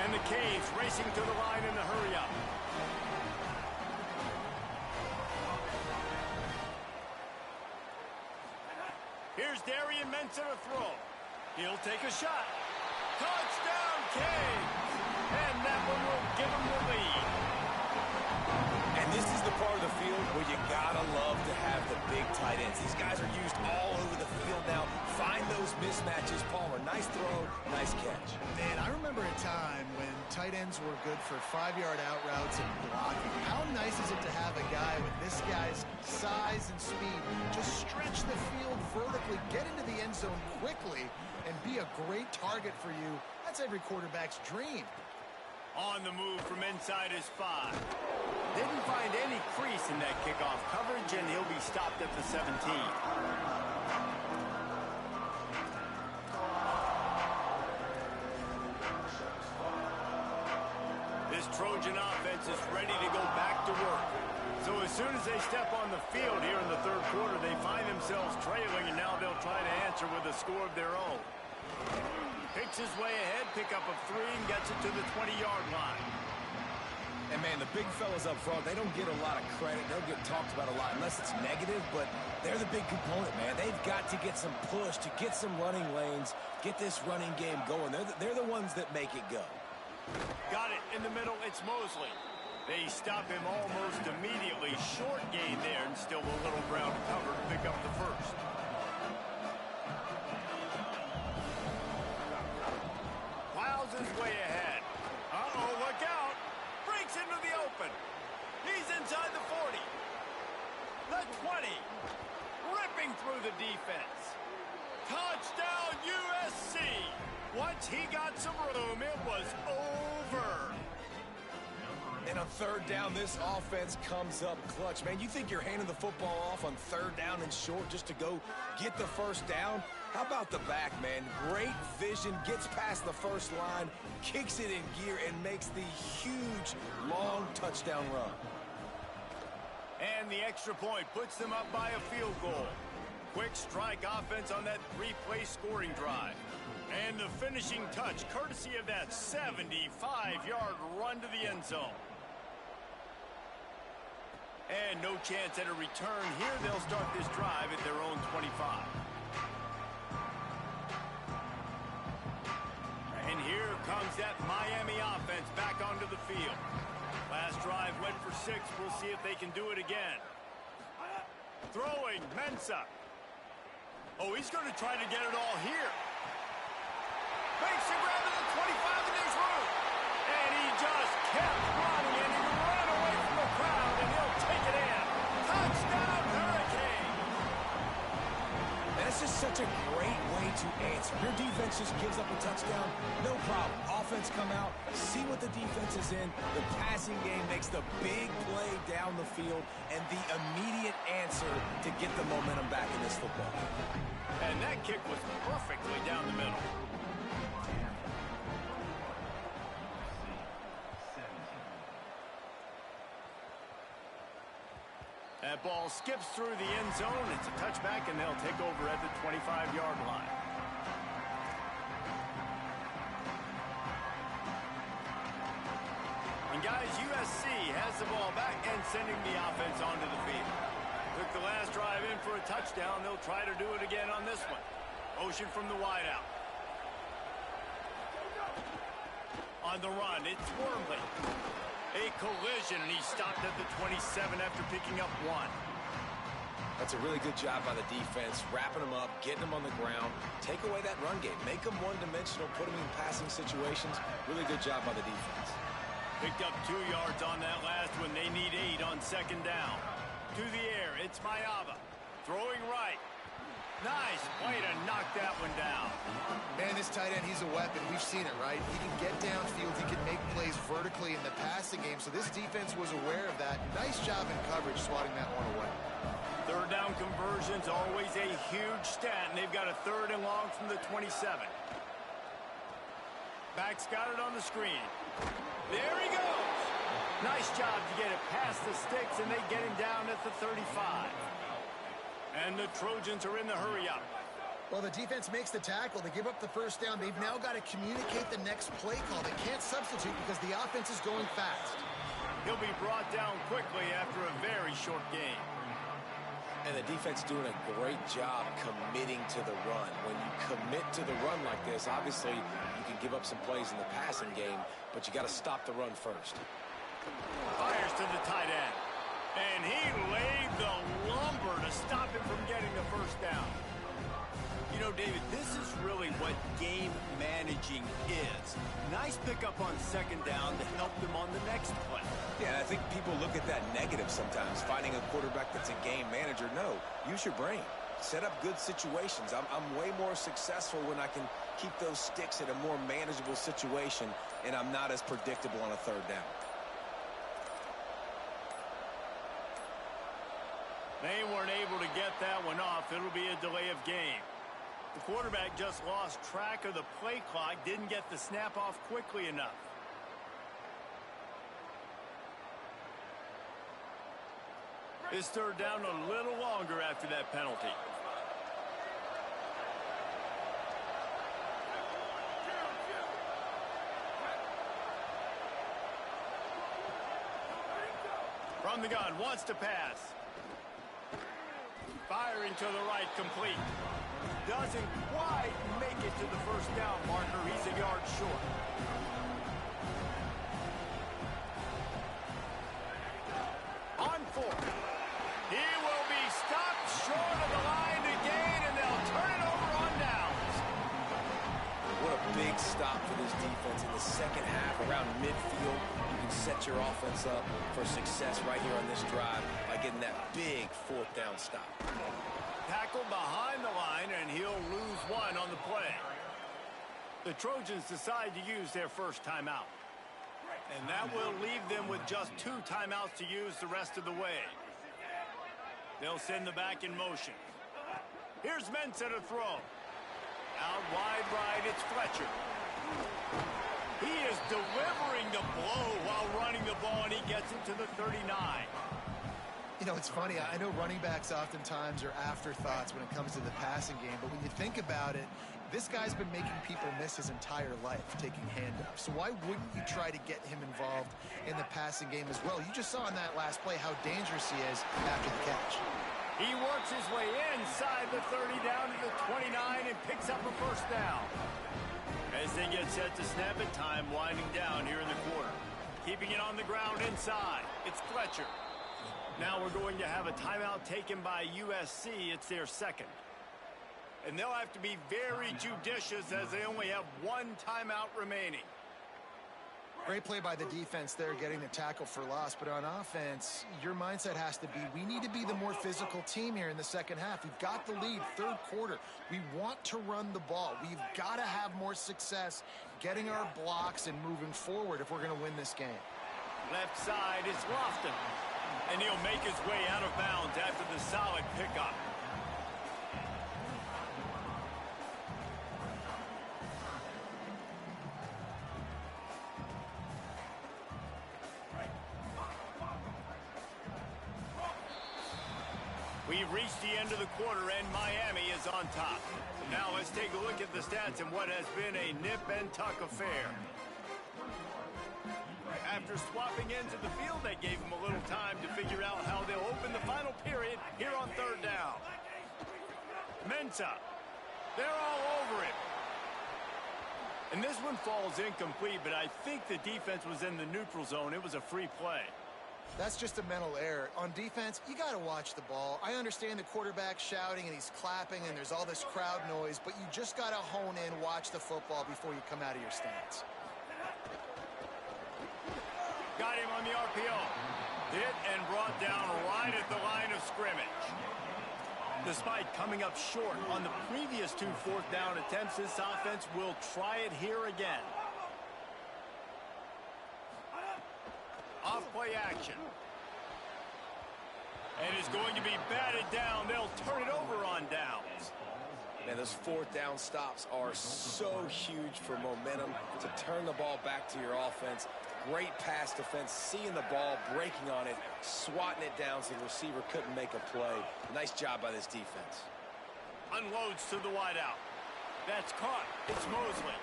And the Canes racing to the line in the hurry-up. Here's Darian Mensah to throw. He'll take a shot. Touchdown, Canes! And that one will give him the lead. And this is the part of the field where you gotta love to have the big tight ends. These guys are used all over the field now. Find those mismatches. Palmer, nice throw, nice catch. Man, I remember a time when tight ends were good for 5-yard out routes and blocking. How nice is it to have a guy with this guy's size and speed just stretch the field vertically, get into the end zone quickly, and be a great target for you? That's every quarterback's dream. On the move from inside his 5. Didn't find any crease in that kickoff coverage, and he'll be stopped at the 17. This Trojan offense is ready to go back to work. So as soon as they step on the field here in the third quarter, they find themselves trailing, and now they'll try to answer with a score of their own. Picks his way ahead, pick up of 3, and gets it to the 20-yard line. And, man, the big fellas up front, they don't get a lot of credit. They'll get talked about a lot unless it's negative, but they're the big component, man. They've got to get some push, to get some running lanes, get this running game going. They're the ones that make it go. Got it in the middle. It's Mosley. They stop him almost immediately. Short gain there, and still a little ground to cover to pick up the first. Plows his way ahead. Uh-oh, look out. Breaks into the open. He's inside the 40. The 20. Ripping through the defense. Touchdown, USC. Once he got some room, it was over. And on third down, this offense comes up clutch. Man, you think you're handing the football off on third down and short just to go get the first down? How about the back, man? Great vision, gets past the first line, kicks it in gear, and makes the huge, long touchdown run. And the extra point puts them up by a field goal. Quick strike offense on that 3-play scoring drive. And the finishing touch, courtesy of that 75-yard run to the end zone. And no chance at a return here. They'll start this drive at their own 25. And here comes that Miami offense back onto the field. Last drive went for 6. We'll see if they can do it again. Throwing, Mensah. Oh, he's going to try to get it all here. Makes a grab at the 25, and there's room. And he just kept running, and he ran away from the crowd, and he'll take it in. Touchdown, Hurricane. And it's just such a great way to answer. Your defense just gives up a touchdown, no problem. Offense come out, see what the defense is in. The passing game makes the big play down the field, and the immediate answer to get the momentum back in this football game. And that kick was perfectly down the middle. That ball skips through the end zone. It's a touchback, and they'll take over at the 25-yard line. And guys, USC has the ball back and sending the offense onto the field. Took the last drive in for a touchdown. They'll try to do it again on this one. Motion from the wideout. On the run, it's Wormley. A collision, and he stopped at the 27 after picking up 1. That's a really good job by the defense, wrapping them up, getting them on the ground. Take away that run game. Make them one-dimensional, put them in passing situations. Really good job by the defense. Picked up 2 yards on that last one. They need 8 on second down. To the air, it's Mayava. Throwing right. Nice way to knock that one down. Man, this tight end, he's a weapon. We've seen it, right? He can get downfield. He can make plays vertically in the passing game. So this defense was aware of that. Nice job in coverage swatting that one away. Third down conversion's always a huge stat, and they've got a 3rd and long from the 27. Back's got it on the screen. There he goes. Nice job to get it past the sticks, and they get him down at the 35. And the Trojans are in the hurry-up. Well, the defense makes the tackle. They give up the first down. They've now got to communicate the next play call. They can't substitute because the offense is going fast. He'll be brought down quickly after a very short game. And the defense doing a great job committing to the run. When you commit to the run like this, obviously you can give up some plays in the passing game, but you got to stop the run first. Fires to the tight end. And he laid the lumber to stop him from getting the first down. You know, David, this is really what game managing is. Nice pickup on second down to help them on the next play. Yeah, and I think people look at that negative sometimes, finding a quarterback that's a game manager. No, use your brain. Set up good situations. I'm way more successful when I can keep those sticks at a more manageable situation, and I'm not as predictable on a third down. They weren't able to get that one off. It'll be a delay of game. The quarterback just lost track of the play clock, didn't get the snap off quickly enough. This third down a little longer after that penalty. From the gun, wants to pass. Firing to the right, complete. Doesn't quite make it to the first down marker. He's a yard short. On 4. He will be stopped short of the line to gain, and they'll turn it over on downs. What a big stop for this defense in the second half. Around midfield, you can set your offense up for success right here on this drive by getting that big 4th down stop. Tackled behind the line, and he'll lose 1 on the play. The Trojans decide to use their first timeout. And that will leave them with just 2 timeouts to use the rest of the way. They'll send the back in motion. Here's Mensah to throw. Out wide right, it's Fletcher. He is delivering the blow while running the ball, and he gets it to the 39. You know, it's funny. I know running backs oftentimes are afterthoughts when it comes to the passing game, but when you think about it, this guy's been making people miss his entire life taking handoffs. So why wouldn't you try to get him involved in the passing game as well? You just saw in that last play how dangerous he is after the catch. He works his way inside the 30 down to the 29 and picks up a first down. As they get set to snap it, time winding down here in the quarter. Keeping it on the ground inside, it's Fletcher. Now we're going to have a timeout taken by USC. It's their second. And they'll have to be very judicious as they only have one timeout remaining. Great play by the defense there, getting the tackle for loss. But on offense, your mindset has to be, we need to be the more physical team here in the second half. We've got the lead, third quarter. We want to run the ball. We've got to have more success getting our blocks and moving forward if we're going to win this game. Left side is Lofton. And he'll make his way out of bounds after the solid pickup. We've reached the end of the quarter, and Miami is on top. Now let's take a look at the stats in what has been a nip-and-tuck affair. After swapping ends of the field, they gave them a little time to figure out how they'll open the final period here on third down. Mensah, they're all over him. And this one falls incomplete, but I think the defense was in the neutral zone. It was a free play. That's just a mental error. On defense, you got to watch the ball. I understand the quarterback shouting and he's clapping and there's all this crowd noise, but you just got to hone in, watch the football before you come out of your stance. Got him on the RPO. Hit and brought down right at the line of scrimmage. Despite coming up short on the previous 2 fourth-down attempts, this offense will try it here again. Off-play action. And is going to be batted down. They'll turn it over on downs. Man, those fourth down stops are so huge for momentum to turn the ball back to your offense. Great pass defense, seeing the ball, breaking on it, swatting it down so the receiver couldn't make a play. Nice job by this defense. Unloads to the wideout. That's caught. It's Mosley.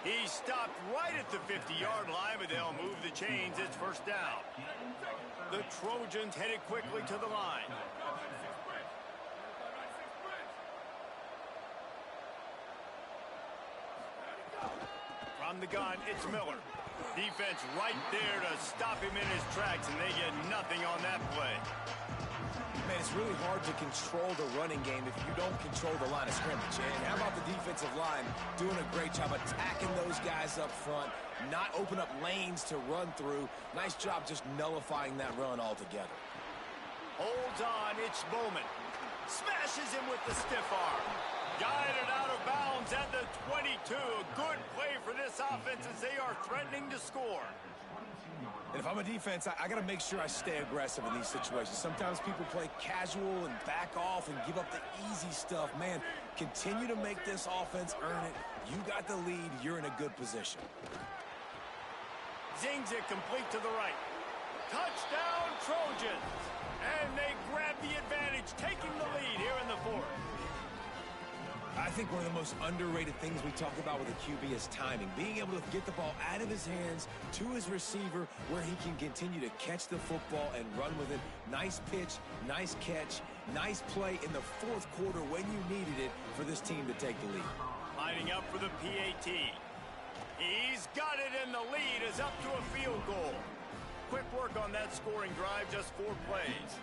He stopped right at the 50-yard line, but they'll move the chains. It's first down. The Trojans headed quickly to the line. From the gun, it's Miller. Defense right there to stop him in his tracks, and they get nothing on that play. Man, it's really hard to control the running game if you don't control the line of scrimmage. And how about the defensive line doing a great job attacking those guys up front, not open up lanes to run through. Nice job just nullifying that run altogether. Holds on, it's Bowman. Smashes him with the stiff arm. Guided out of bounds at the 22. A good play for this offense as they are threatening to score. And if I'm a defense, I got to make sure I stay aggressive in these situations. Sometimes people play casual and back off and give up the easy stuff. Man, continue to make this offense earn it. You got the lead. You're in a good position. Zings it complete to the right. Touchdown, Trojans. And they grab the advantage, taking the lead here in the fourth. I think one of the most underrated things we talk about with a QB is timing. Being able to get the ball out of his hands to his receiver where he can continue to catch the football and run with it. Nice pitch, nice catch, nice play in the fourth quarter when you needed it for this team to take the lead. Lining up for the PAT. He's got it, and the lead is up to a field goal. Quick work on that scoring drive, just 4 plays.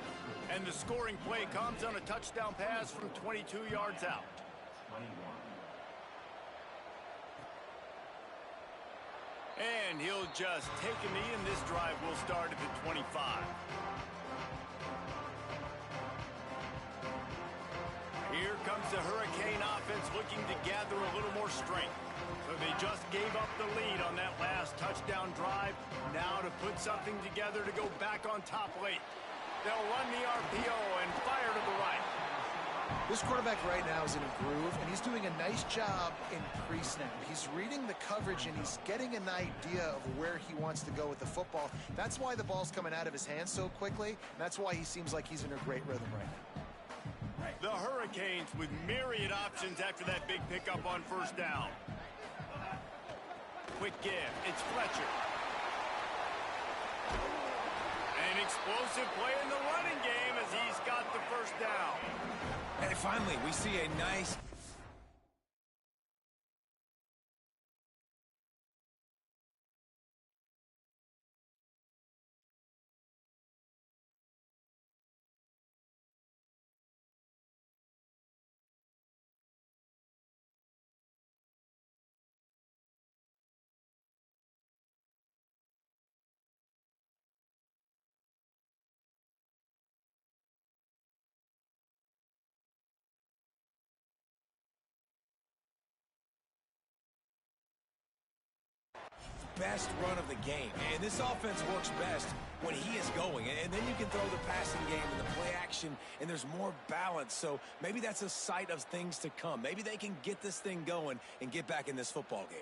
And the scoring play comes on a touchdown pass from 22 yards out. And he'll just take a knee, and this drive will start at the 25. Here comes the Hurricane offense looking to gather a little more strength. So they just gave up the lead on that last touchdown drive. Now to put something together to go back on top late. They'll run the RPO and fire to the right. This quarterback right now is in a groove, and he's doing a nice job in pre-snap. He's reading the coverage, and he's getting an idea of where he wants to go with the football. That's why the ball's coming out of his hands so quickly. That's why he seems like he's in a great rhythm right now. The Hurricanes with myriad options after that big pickup on first down. Quick give. It's Fletcher. An explosive play in the running game as he's got the first down. And finally, we see a nice best run of the game. And this offense works best when he is going. And then you can throw the passing game and the play action, and there's more balance. So maybe that's a sight of things to come. Maybe they can get this thing going and get back in this football game.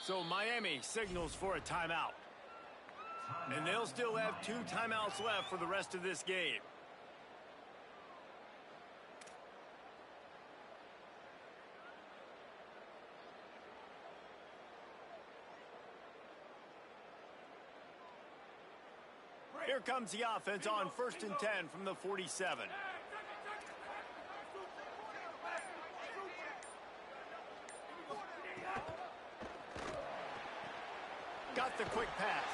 So Miami signals for a timeout. And they'll still have 2 timeouts left for the rest of this game. Here comes the offense on 1st and 10 from the 47. Got the quick pass.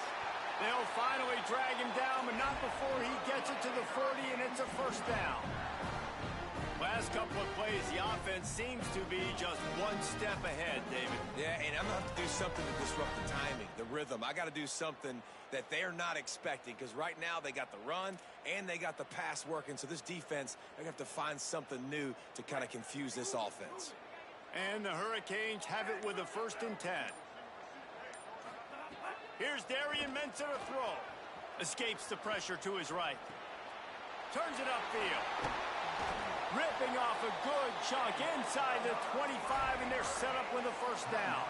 They'll finally drag him down, but not before he gets it to the 40, and it's a first down. Last couple of plays, the offense seems to be just one step ahead, David. Yeah, and I'm going to have to do something to disrupt the timing, the rhythm. I got to do something that they're not expecting, because right now they got the run and they got the pass working. So this defense, they're going to have to find something new to kind of confuse this offense. And the Hurricanes have it with a 1st and 10. Here's Darian Mensah to throw. Escapes the pressure to his right. Turns it upfield. Ripping off a good chunk inside the 25, and they're set up with a first down.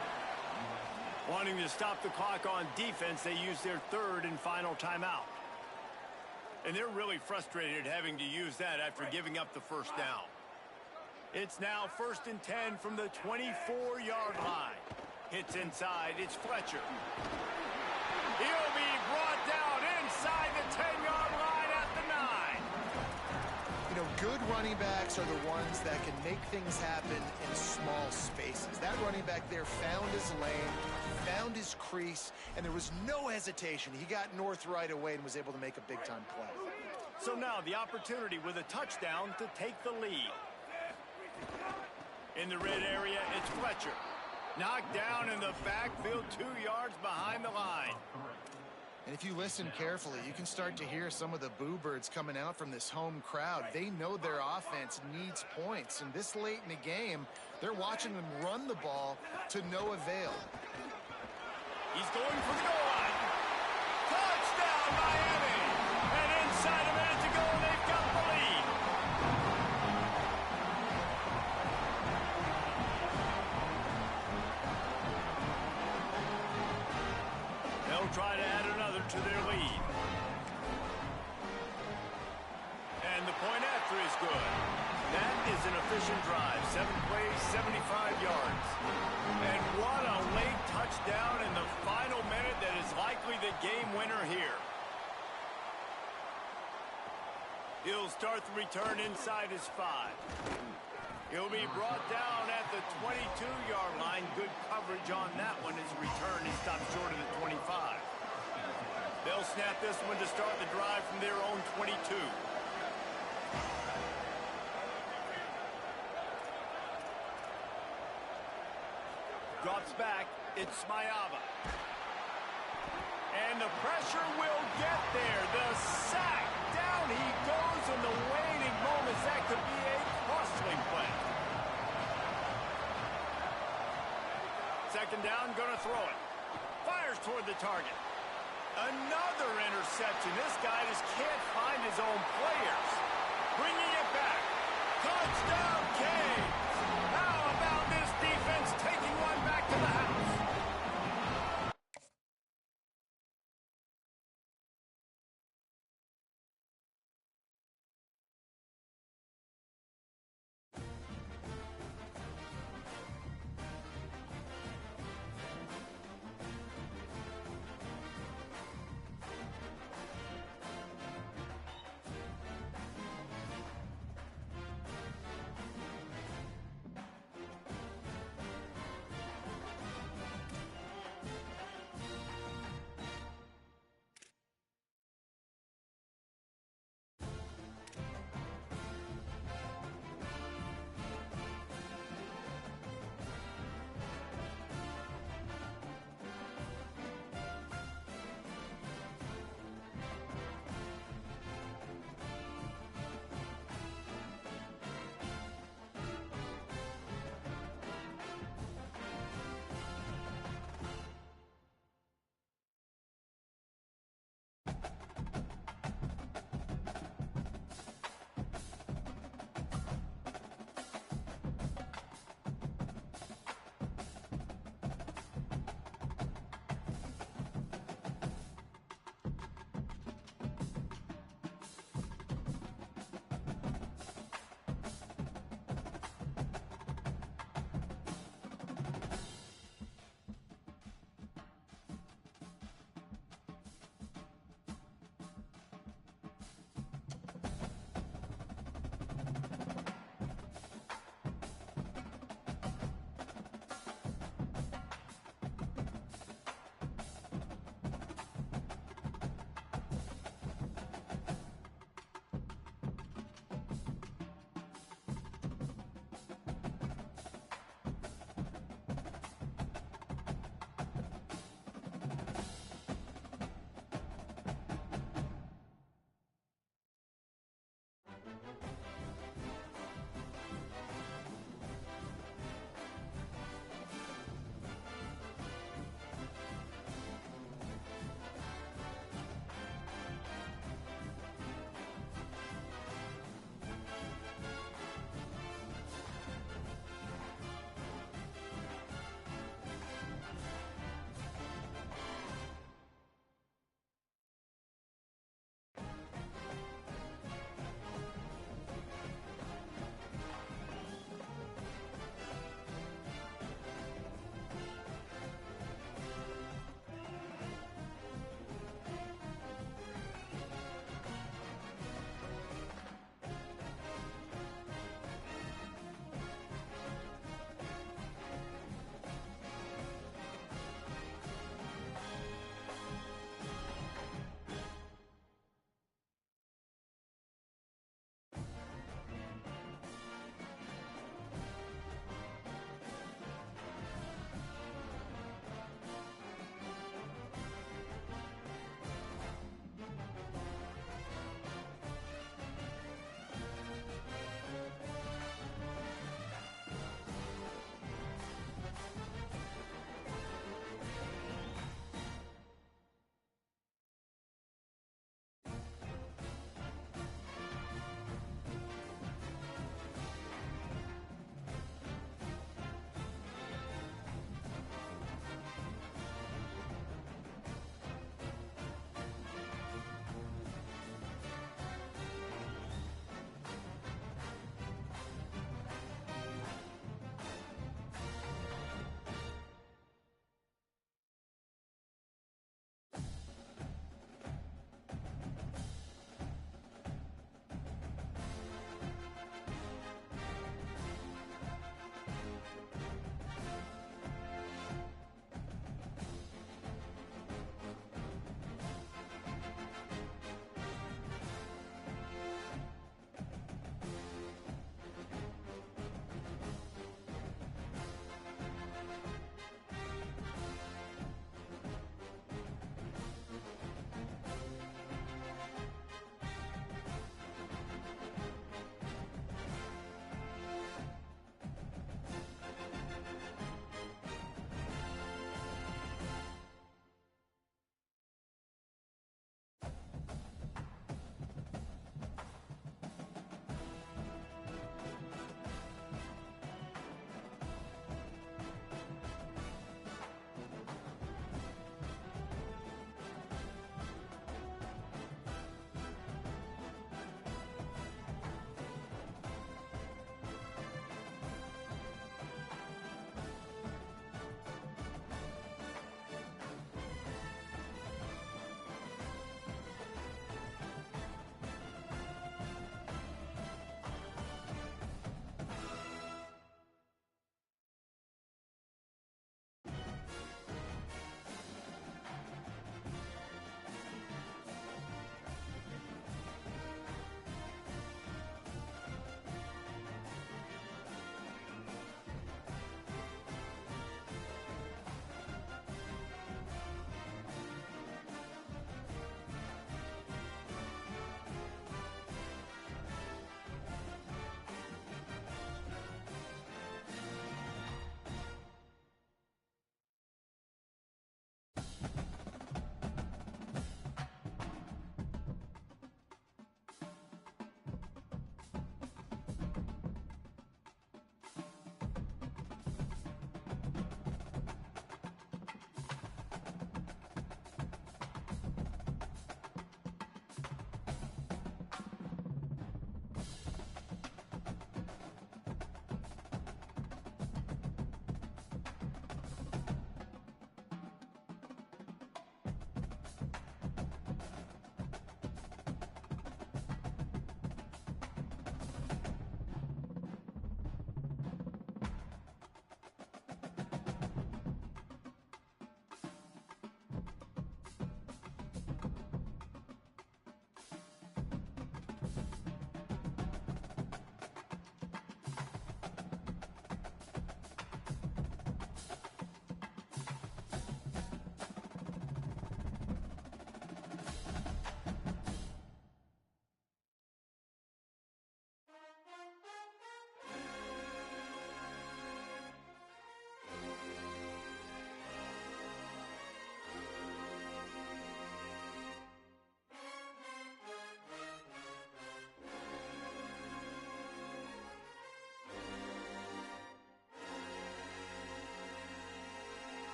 Wanting to stop the clock on defense, they use their 3rd and final timeout. And they're really frustrated having to use that after giving up the first down. It's now 1st and 10 from the 24-yard line. Hits inside, it's Fletcher. He'll be brought down inside the 10-yard line at the 9. You know, good running backs are the ones that can make things happen in small spaces. That running back there found his lane, found his crease, and there was no hesitation. He got north right away and was able to make a big-time play. So now the opportunity with a touchdown to take the lead. In the red area, it's Fletcher. Knocked down in the backfield, 2 yards behind the line. And if you listen carefully, you can start to hear some of the boo birds coming out from this home crowd. They know their offense needs points. And this late in the game, they're watching them run the ball to no avail. He's going for the goal line. Touchdown, Miami! And inside a minute to go, and they've got the lead. They'll try to add another to their lead. And the point after is good. That is an efficient drive. 7 plays, 75 yards. And what a late touchdown in the final minute that is likely the game winner here. He'll start the return inside his 5. He'll be brought down at the 22-yard line. Good coverage on that one as return is stopped short of the 25. They'll snap this one to start the drive from their own 22. Drops back. It's Smayava. And the pressure will get there. The sack. Down he goes in the waning moments. That could be a costly play. Second down, gonna throw it. Fires toward the target. Another interception. This guy just can't find his own players. Bringing it back. Touchdown, Kane.